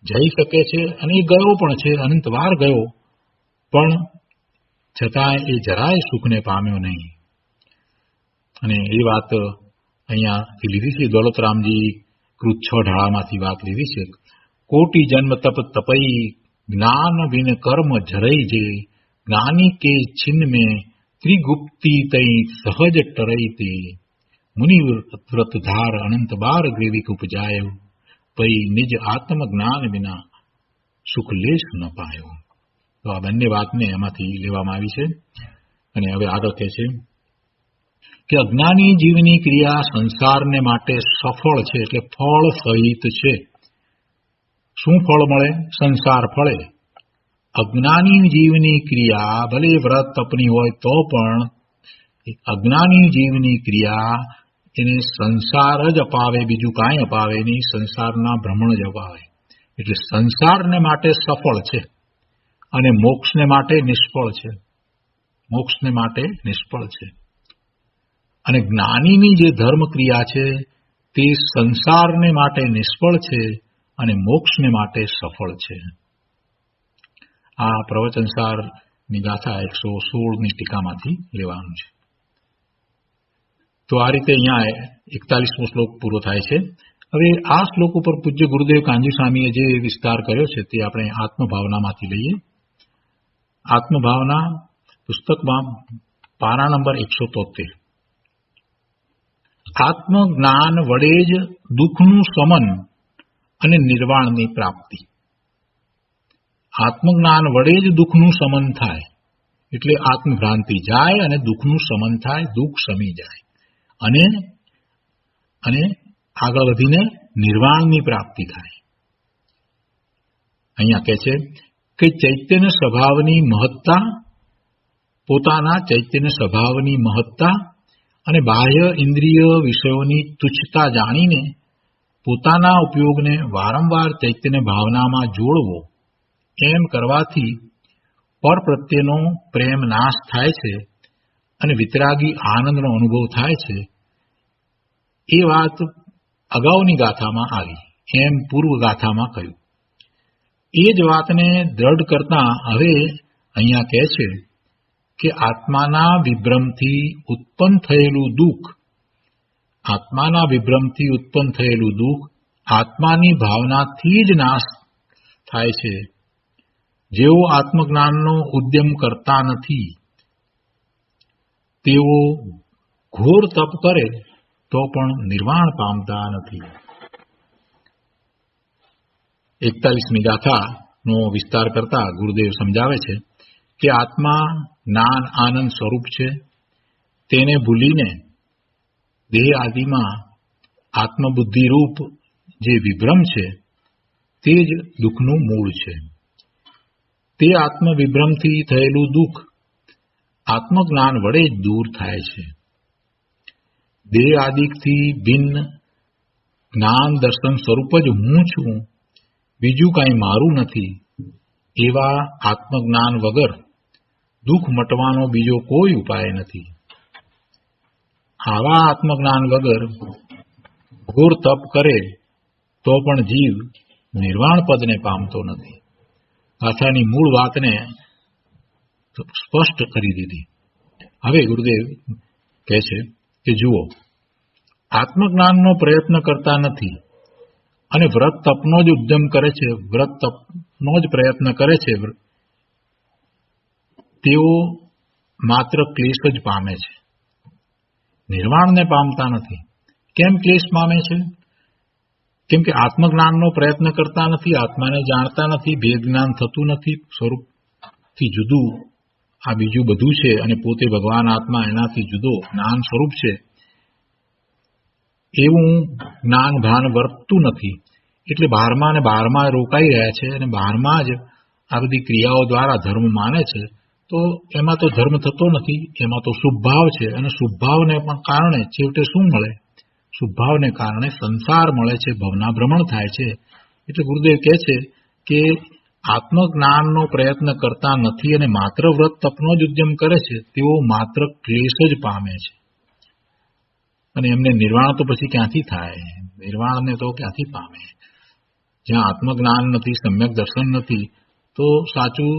જઈ શકે છે. અને એ ગયો પણ છે, અનંતવાર ગયો, પણ છતાં એ જરાય સુખને પામ્યો નહીં. અને એ વાત અહીંયાથી લીધી છે, દોલતરામજી કૃત 6 ઢાળામાંથી વાત લીધી છે. કોટી જન્મ તપ તપઈ જ્ઞાન વિન કર્મ ઝરઈ જે જ્ઞાની કે છિન્ન में त्रिगुप्ती तई सहज टरई ते मुनि व्रत धार अनंत बार ग्रेविक उपजायो पई निज आत्म ज्ञान विना सुख लेश न पायो. તો આ બંને વાતને એમાંથી લેવામાં આવી છે. અને હવે આગળ કહે છે કે અજ્ઞાની જીવની ક્રિયા સંસારને માટે સફળ છે, એટલે ફળ સહિત છે. શું ફળ મળે? સંસાર ફળે. અજ્ઞાની જીવની ક્રિયા ભલે વ્રત તપની હોય તો પણ અજ્ઞાની જીવની ક્રિયા એને સંસાર જ અપાવે, બીજું કાંઈ અપાવે નહીં, સંસારના ભ્રમણ જ અપાવે. એટલે સંસારને માટે સફળ છે અને મોક્ષને માટે નિષ્ફળ છે. મોક્ષને માટે નિષ્ફળ છે. અને જ્ઞાનીની જે ધર્મ ક્રિયા છે તે સંસારને માટે નિષ્ફળ છે અને મોક્ષને માટે સફળ છે. આ પ્રવચનસારની ગાથા 116ની ટીકામાંથી લેવાનું છે. તો આ રીતે અહીંયા 41મો શ્લોક પૂરો થાય છે. હવે આ શ્લોક ઉપર પૂજ્ય ગુરુદેવ કાંજી સ્વામીએ જે વિસ્તાર કર્યો છે તે આપણે આત્મભાવનામાંથી લઈએ. આત્મભાવના પુસ્તકમાં પાના નંબર 173. આત્મજ્ઞાન વડે જ દુઃખનું શમન અને નિર્વાણની પ્રાપ્તિ. આત્મજ્ઞાન વડે જ દુઃખનું શમન થાય, એટલે આત્મભ્રાંતિ જાય અને દુઃખનું શમન થાય, દુઃખ શમી જાય અને આગળ વધીને નિર્વાણની પ્રાપ્તિ થાય. અહીંયા કહે છે કે ચૈતન્ય સ્વભાવની મહત્તા, પોતાના ચૈતન્ય સ્વભાવની મહત્તા અને બાહ્ય ઇન્દ્રિય વિષયોની તુચ્છતા જાણીને પોતાના ઉપયોગને વારંવાર ચૈતન્ય ભાવનામાં જોડવો. એમ કરવાથી પર પ્રત્યેનો પ્રેમ નાશ થાય છે અને વિતરાગી આનંદનો અનુભવ થાય છે. એ વાત અગાઉની ગાથામાં આવી, એમ પૂર્વ ગાથામાં કહ્યું. એ જ વાતને દ્રઢ કરતા હવે અહીંયા કહે છે કે આત્માના વિભ્રમથી ઉત્પન્ન થયેલું દુઃખ, આત્માના વિભ્રમથી ઉત્પન્ન થયેલું દુઃખ આત્માની ભાવનાથી જ નાશ થાય છે. જેઓ આત્મજ્ઞાનનો ઉદ્યમ કરતા નથી તેઓ ઘોર તપ કરે તો પણ નિર્વાણ પામતા નથી. 41મી ગાથાનો વિસ્તાર કરતા ગુરુદેવ સમજાવે છે કે આત્મા જ્ઞાન આનંદ સ્વરૂપ છે. તેને ભૂલીને દેહ આદિમાં આત્મબુદ્ધિરૂપ જે વિભ્રમ છે તે જ દુઃખનું મૂળ છે. તે આત્મવિભ્રમથી થયેલું દુઃખ આત્મજ્ઞાન વડે જ દૂર થાય છે. દેહ આદિથી ભિન્ન જ્ઞાન દર્શન સ્વરૂપ જ હું છું, બીજું કાંઈ મારું નથી, એવા આત્મજ્ઞાન વગર દુઃખ મટવાનો બીજો કોઈ ઉપાય નથી. આવા આત્મજ્ઞાન વગર ઘોર તપ કરે તો પણ જીવ નિર્વાણ પદને પામતો નથી. ગાથાની મૂળ વાતને સ્પષ્ટ કરી દીધી. હવે ગુરુદેવ કહે છે કે જુઓ, આત્મજ્ઞાનનો પ્રયત્ન કરતા નથી અને વ્રત તપનો જ ઉદ્યમ કરે છે, વ્રત તપનો જ પ્રયત્ન કરે છે, તેઓ માત્ર ક્લેશ જ પામે છે, નિર્વાણને પામતા નથી. કેમ ક્લેશ પામે છે? કેમ કે આત્મજ્ઞાનનો પ્રયત્ન કરતા નથી, આત્માને જાણતા નથી, ભેદ જ્ઞાન થતું નથી, સ્વરૂપથી જુદું આ બીજું બધું છે અને પોતે ભગવાન આત્મા એનાથી જુદો જ્ઞાન સ્વરૂપ છે. એવું જ્ઞાન ભાન વર્તતું નથી. એટલે 12માં ને 12માં રોકાઈ રહ્યા છે અને 12માં જ આ બધી ક્રિયાઓ દ્વારા ધર્મ માને છે. તો એમાં તો ધર્મ થતો નથી, એમાં તો શુભ ભાવ છે. અને શુભ ભાવને પણ કારણે છેવટે શું મળે? શુભ ભાવને કારણે સંસાર મળે છે, ભવના ભ્રમણ થાય છે. એટલે ગુરુદેવ કહે છે કે આત્મજ્ઞાનનો પ્રયત્ન કરતા નથી અને માત્ર વ્રત તપનો જ ઉદ્યમ કરે છે તેઓ માત્ર ક્લેશ જ પામે છે. અને એમને નિર્વાણ તો પછી ક્યાંથી થાય? નિર્વાણને તો ક્યાંથી પામે? જ્યાં આત્મજ્ઞાન નથી, સમ્યક દર્શન નથી, તો સાચું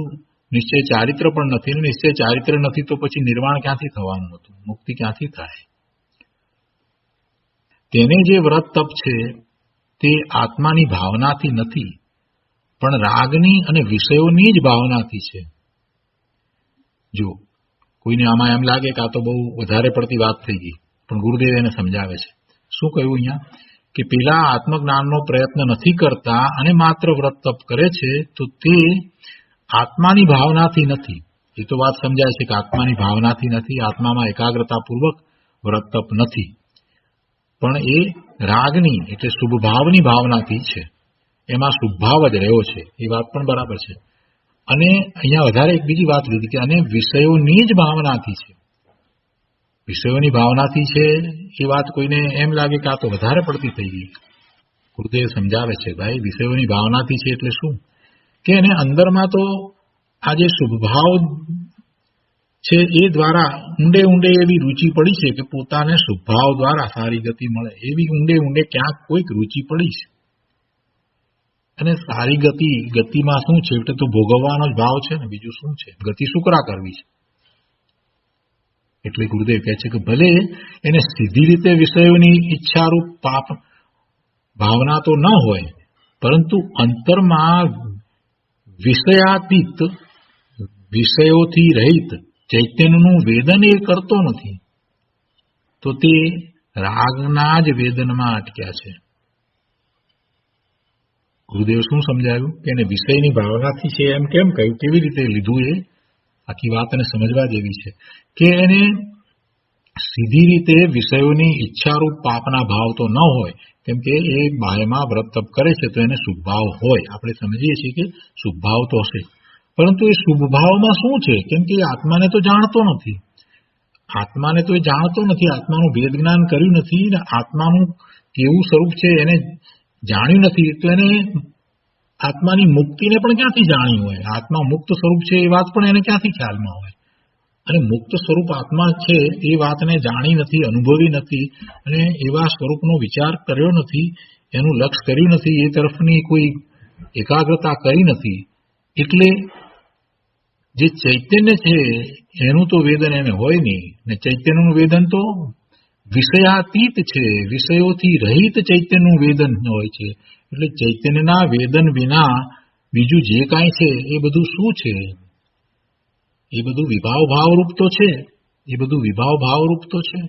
નિશ્ચય ચારિત્ર પણ નથી. નિશ્ચય ચારિત્ર નથી તો પછી નિર્વાણ ક્યાંથી થવાનું હતું? મુક્તિ ક્યાંથી થાય? તેને જે વ્રત તપ છે તે આત્માની ભાવનાથી નથી, પણ રાગની અને વિષયોની જ ભાવનાથી છે. જો કોઈને આમાં એમ લાગે કે આ તો બહુ વધારે પડતી વાત થઈ ગઈ, પણ ગુરુદેવ એને સમજાવે છે. શું કહ્યું અહીંયા? કે પેલા આત્મજ્ઞાનનો પ્રયત્ન નથી કરતા અને માત્ર વ્રત તપ કરે છે તો તે આત્માની ભાવનાથી નથી. એ તો વાત સમજાય છે કે આત્માની ભાવનાથી નથી, આત્મામાં એકાગ્રતાપૂર્વક વ્રત તપ નથી, પણ એ રાગની એટલે શુભ ભાવની ભાવનાથી છે. એમાં શુભ ભાવ જ રહ્યો છે. એ વાત પણ બરાબર છે. અને અહીંયા વધારે એક બીજી વાત લીધી કે અને વિષયોની જ ભાવનાથી છે. વિષયોની ભાવનાથી છે એ વાત કોઈને એમ લાગે કે આ તો વધારે પડતી થઈ ગઈ. ગુરુદેવ સમજાવે છે ભાઈ વિષયોની ભાવનાથી છે એટલે શું? કે એને અંદરમાં તો આ જે શુભ ભાવ છે એ દ્વારા ઊંડે ઊંડે એવી રુચિ પડી છે કે પોતાને શુભ ભાવ દ્વારા સારી ગતિ મળે એવી ઊંડે ઊંડે ક્યાંક કોઈક રુચિ પડી છે. અને સારી ગતિમાં શું છે? એટલે તો ભોગવવાનો જ ભાવ છે ને, બીજું શું છે? ગતિ શુકરા કરવી છે. એટલે ગુરુદેવ કહે છે કે ભલે એને સીધી રીતે વિષયોની ઈચ્છારૂપ પાપ ભાવના તો ન હોય, પરંતુ અંતરમાં વિષયાતીત વિષયોથી રહિત ચૈતન્યનું વેદન એ કરતો નથી, તો તે રાગના જ વેદનમાં અટક્યા છે. ગુરુદેવ શું સમજાવ્યું કે એને વિષયની ભાવનાથી છે એમ કેમ કહ્યું? કેવી રીતે લીધું? એ આખી વાતને સમજવા જેવી છે કે એને સીધી રીતે વિષયોની ઈચ્છારૂપ પાપના ભાવ તો ન હોય, કેમ કે એ બાહ્યમાં વ્રત તપ કરે છે તો એને શુભ ભાવ હોય. આપણે સમજીએ છીએ કે શુભ ભાવ તો હશે, પરંતુ એ શુભ ભાવમાં શું છે? કેમ કે આત્માને તો જાણતો નથી. આત્માનું ભેદ જ્ઞાન કર્યું નથી ને આત્માનું કેવું સ્વરૂપ છે એને જાણ્યું નથી. તો એને આત્માની મુક્તિને પણ ક્યાંથી જાણી હોય? આત્મા મુક્ત સ્વરૂપ છે એ વાત પણ એને ક્યાંથી ખ્યાલમાં હોય? અને મુક્ત સ્વરૂપ આત્મા છે એ વાતને જાણી નથી, અનુભવી નથી, અને એવા સ્વરૂપનો વિચાર કર્યો નથી, એનું લક્ષ્ય કર્યું નથી, એ તરફની કોઈ એકાગ્રતા કરી નથી. એટલે જે ચૈતન્ય છે એનું તો વેદન એને હોય નહીં, ને ચૈતન્યનું વેદન તો વિષયાતીત છે, વિષયોથી રહિત ચૈતન્યનું વેદન હોય છે. એટલે ચૈતન્યના વેદન વિના બીજું જે કાંઈ છે એ બધું શું છે? એ બધું વિભાવ ભાવરૂપ તો છે.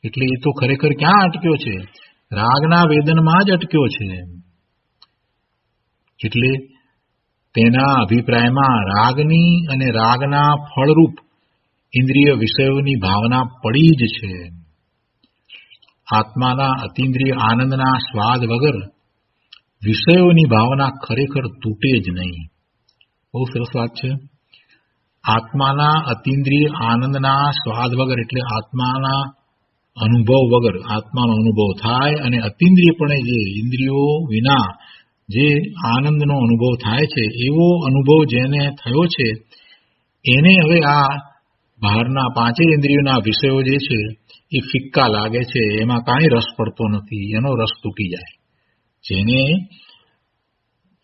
એટલે એ તો ખરેખર ક્યાં અટક્યો છે? રાગના વેદનમાં જ અટક્યો છે. એટલે તેના અભિપ્રાયમાં રાગની અને રાગના ફળરૂપ ઇન્દ્રિય વિષયોની ભાવના પડી જ છે. આત્માના અતિન્દ્રિય આનંદના સ્વાદ વગર વિષયોની ભાવના ખરેખર તૂટે જ નહીં. બહુ સરસ વાત છે. આત્માના અતિન્દ્રિય આનંદના સ્વાદ વગર એટલે આત્માના અનુભવ વગર, આત્માનો અનુભવ થાય અને અતિન્દ્રિયપણે જે ઇન્દ્રિયો વિના જે આનંદનો અનુભવ થાય છે એવો અનુભવ જેને થયો છે એને હવે આ બહારના પાંચેય ઇન્દ્રિયોના વિષયો જે છે એ ફિક્કા લાગે છે, એમાં કાંઈ રસ પડતો નથી, એનો રસ તૂટી જાય. જેને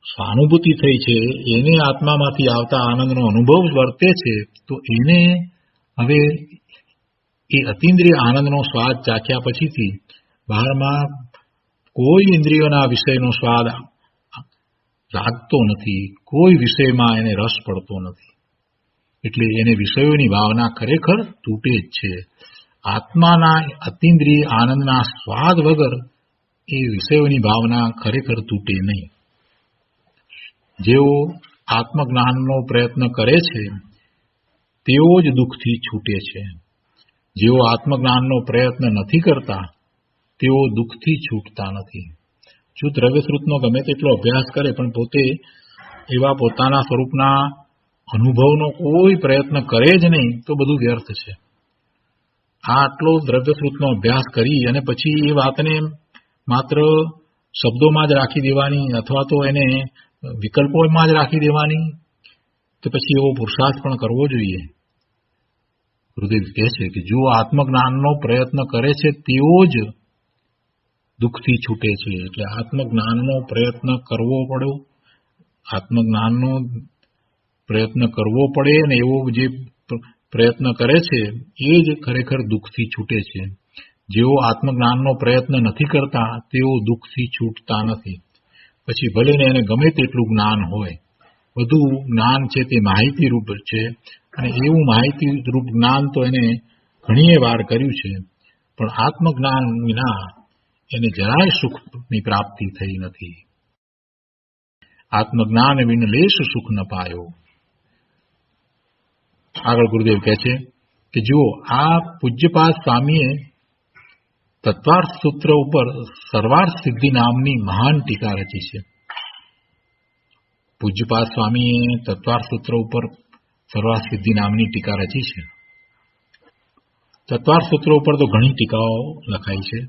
સ્વાનુભૂતિ થઈ છે, એને આત્મામાંથી આવતા આનંદનો અનુભવ વર્તે છે, તો એને હવે એ અતિન્દ્રિય આનંદનો સ્વાદ ચાખ્યા પછીથી બહારમાં કોઈ ઇન્દ્રિયોના વિષયનો સ્વાદ લાગતો નથી, કોઈ વિષયમાં એને રસ પડતો નથી. એટલે એને વિષયોની ભાવના ખરેખર તૂટે જ છે. આત્માના અતિન્દ્રિય આનંદના સ્વાદ વગર એ વિષયોની ભાવના ખરેખર તૂટે નહીં. જેઓ આત્મજ્ઞાનનો પ્રયત્ન કરે છે તેઓ જ દુઃખથી છૂટે છે. જેઓ આત્મજ્ઞાનનો પ્રયત્ન નથી કરતા તેઓ દુઃખથી છૂટતા નથી. જો દ્રવ્યશ્રુતનો ગમે તેટલો અભ્યાસ કરે પણ પોતે એવા પોતાના સ્વરૂપના અનુભવનો કોઈ પ્રયત્ન કરે જ નહીં તો બધું વ્યર્થ છે. આટલો દ્રવ્યશ્રુતનો અભ્યાસ કરી અને પછી એ વાતને માત્ર શબ્દોમાં જ રાખી દેવાની અથવા તો એને વિકલ્પોમાં જ રાખી દેવાની, તો પછી એવો પુરુષાર્થ પણ કરવો જોઈએ. ગુરુદેવ કહે છે કે જો આત્મજ્ઞાનનો પ્રયત્ન કરે છે તેઓ જ દુઃખથી છૂટે છે. એટલે આત્મજ્ઞાનનો પ્રયત્ન કરવો પડે, આત્મજ્ઞાનનો પ્રયત્ન કરવો પડે અને એવો જે પ્રયત્ન કરે છે એ જ ખરેખર દુઃખથી છૂટે છે. જેઓ આત્મજ્ઞાનનો પ્રયત્ન નથી કરતા તેઓ દુઃખથી છૂટતા નથી. પછી ભલે ને એને ગમે તેટલું જ્ઞાન હોય, બધું જ્ઞાન છે તે માહિતી રૂપ છે અને એવું માહિતી રૂપ જ્ઞાન તો એને ઘણીએ વાર કર્યું છે, પણ આત્મજ્ઞાન વિના એને જરાય સુખની પ્રાપ્તિ થઈ નથી. આત્મજ્ઞાન વિન લેશ સુખ ન પાયો. આગળ ગુરુદેવ કહે છે કે જો આ પૂજ્યપાદ સ્વામીએ તત્વાર્થ સૂત્ર ઉપર સર્વાર્થ સિદ્ધિ નામની મહાન ટીકા રચી છે. પૂજ્યપાદ સ્વામીએ તત્વાર્થ સૂત્ર ઉપર સર્વાર્થ સિદ્ધિ નામની ટીકા રચી છે. તત્વાર્થ સૂત્ર ઉપર તો ઘણી ટીકાઓ લખાઈ છે.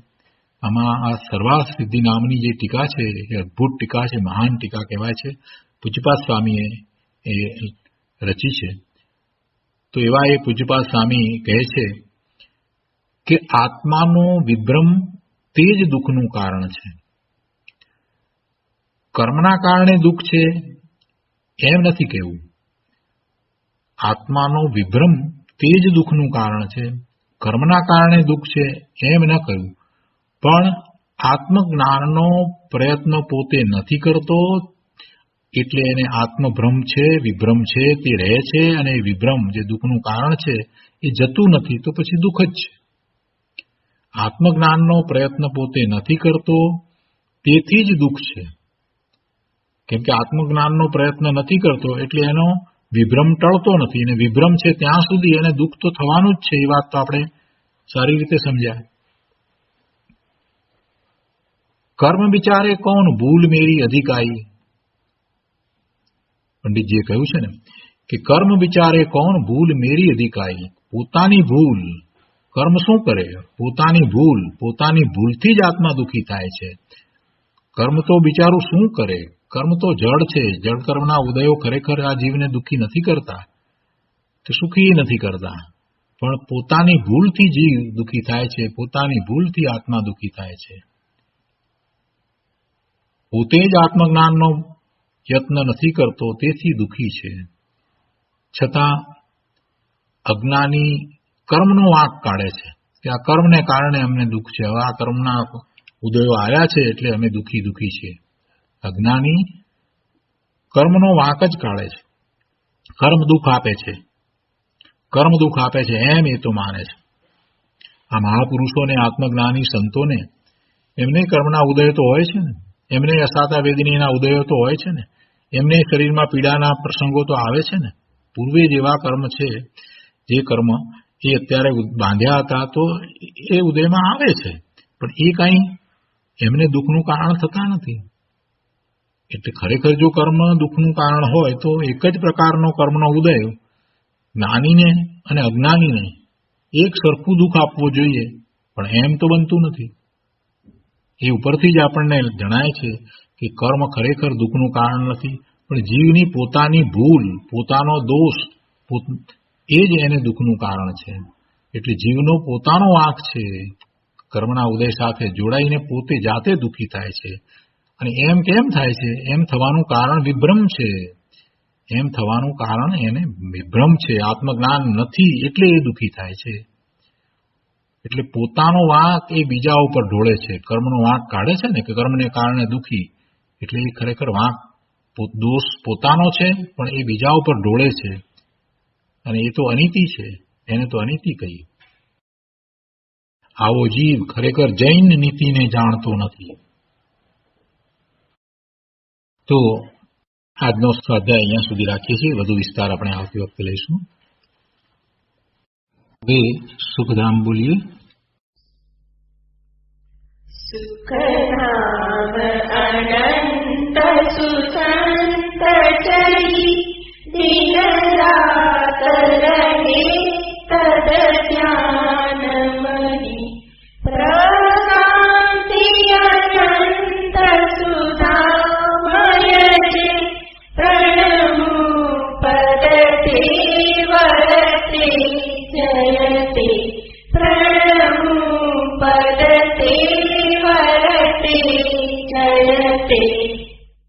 આમાં આ સર્વાર્થ સિદ્ધિ નામની જે ટીકા છે એ અદભુત ટીકા છે, મહાન ટીકા કહેવાય છે. પૂજ્યપાદ સ્વામીએ એ રચી છે. તો એવા એ પૂજ્યપાદ સ્વામી કહે છે કે આત્માનો વિભ્રમ તે જ દુઃખનું કારણ છે. કર્મના કારણે દુઃખ છે એમ નથી કહેવું. આત્માનો વિભ્રમ તે જ દુઃખનું કારણ છે, કર્મના કારણે દુઃખ છે એમ ન કહ્યું. પણ આત્મજ્ઞાનનો પ્રયત્ન પોતે નથી કરતો એટલે એને આત્મભ્રમ છે, વિભ્રમ છે તે રહે છે અને એ વિભ્રમ જે દુઃખનું કારણ છે એ જતું નથી તો પછી દુઃખ જ છે. આત્મજ્ઞાનનો પ્રયત્ન પોતે નથી કરતો તેથી જ દુઃખ છે. કેમ કે આત્મજ્ઞાનનો પ્રયત્ન નથી કરતો એટલે એનો વિભ્રમ ટળતો નથી, અને વિભ્રમ છે ત્યાં સુધી એને દુઃખ તો થવાનું જ છે. એ વાત તો આપણે સારી રીતે સમજ્યા. કર્મ વિચારે કોણ ભૂલ મેરી અધિકાઈ. પંડિતજીએ કહ્યું છે ને કે કર્મ વિચારે કોણ ભૂલ મેરી અધિકાઈ. પોતાની ભૂલ, કર્મ શું કરે? પોતાની ભૂલથી જ આત્મા દુઃખી થાય છે. કર્મ તો બિચારું શું કરે? કર્મ તો જડ છે. જડ કર્મના ઉદયો ખરેખર આ જીવને દુઃખી નથી કરતા, તો સુખી નથી કરતા, પણ પોતાની ભૂલથી જીવ દુઃખી થાય છે, પોતાની ભૂલથી આત્મા દુઃખી થાય છે. પોતે જ આત્મજ્ઞાનનો યત્ન નથી કરતો તેથી દુઃખી છે. છતાં અજ્ઞાની કર્મનો વાંક કાઢે છે કે આ કર્મને કારણે અમને દુઃખ છે, હવે આ કર્મના ઉદયો આવ્યા છે એટલે અમે દુઃખી છીએ. અજ્ઞાની કર્મનો વાંક જ કાઢે છે. કર્મ દુઃખ આપે છે એમ એ તો માને છે. આ મહાપુરુષોને, આત્મજ્ઞાની સંતોને એમને કર્મના ઉદયો તો હોય છે ને, એમને અસાતા વેદનીના ઉદયો તો હોય છે ને, એમને શરીરમાં પીડાના પ્રસંગો તો આવે છે ને. પૂર્વે જેવા કર્મ છે, જે કર્મ એ અત્યારે બાંધ્યા હતા તો એ ઉદયમાં આવે છે, પણ એ કાંઈ એમને દુઃખનું કારણ થતા નથી. એટલે ખરેખર જો કર્મ દુઃખનું કારણ હોય તો એક જ પ્રકારનો કર્મનો ઉદય જ્ઞાનીને અને અજ્ઞાનીને એક સરખું દુઃખ આપવું જોઈએ, પણ એમ તો બનતું નથી. એ ઉપરથી જ આપણને જણાય છે કે કર્મ ખરેખર દુઃખનું કારણ નથી, પણ જીવની પોતાની ભૂલ, પોતાનો દોષ એ જ એને દુઃખનું કારણ છે. એટલે જીવનો પોતાનો વાંક છે. કર્મના ઉદય સાથે જોડાઈને પોતે જાતે દુઃખી થાય છે. અને એમ કેમ થાય છે? એમ થવાનું કારણ વિભ્રમ છે. એને વિભ્રમ છે. આત્મજ્ઞાન નથી એટલે એ દુઃખી થાય છે. એટલે પોતાનો વાંક એ બીજા ઉપર ઢોળે છે. કર્મનો વાંક કાઢે છે ને કે કર્મને કારણે દુઃખી, એટલે એ ખરેખર વાંક દોષ પોતાનો છે પણ એ બીજા ઉપર ઢોળે છે, અને એ તો અનીતિ છે. એને તો અનીતિ કહીએ. આવો જીવ ખરેખર જૈન નીતિને જાણતો નથી. તો આજનો સ્વાધ્યાય અહીંયા સુધી રાખીએ છીએ. વધુ વિસ્તાર આપણે આવતી વખતે લઈશું. હવે સુખધામ બોલીએ. सुखधाम अनंत सुसंत चली दिन रात रहे तद ध्यान मणि प्रशांति अनंत सुधामय प्रणमु पदते वरते जयते प्रणमु पदते वरते जयते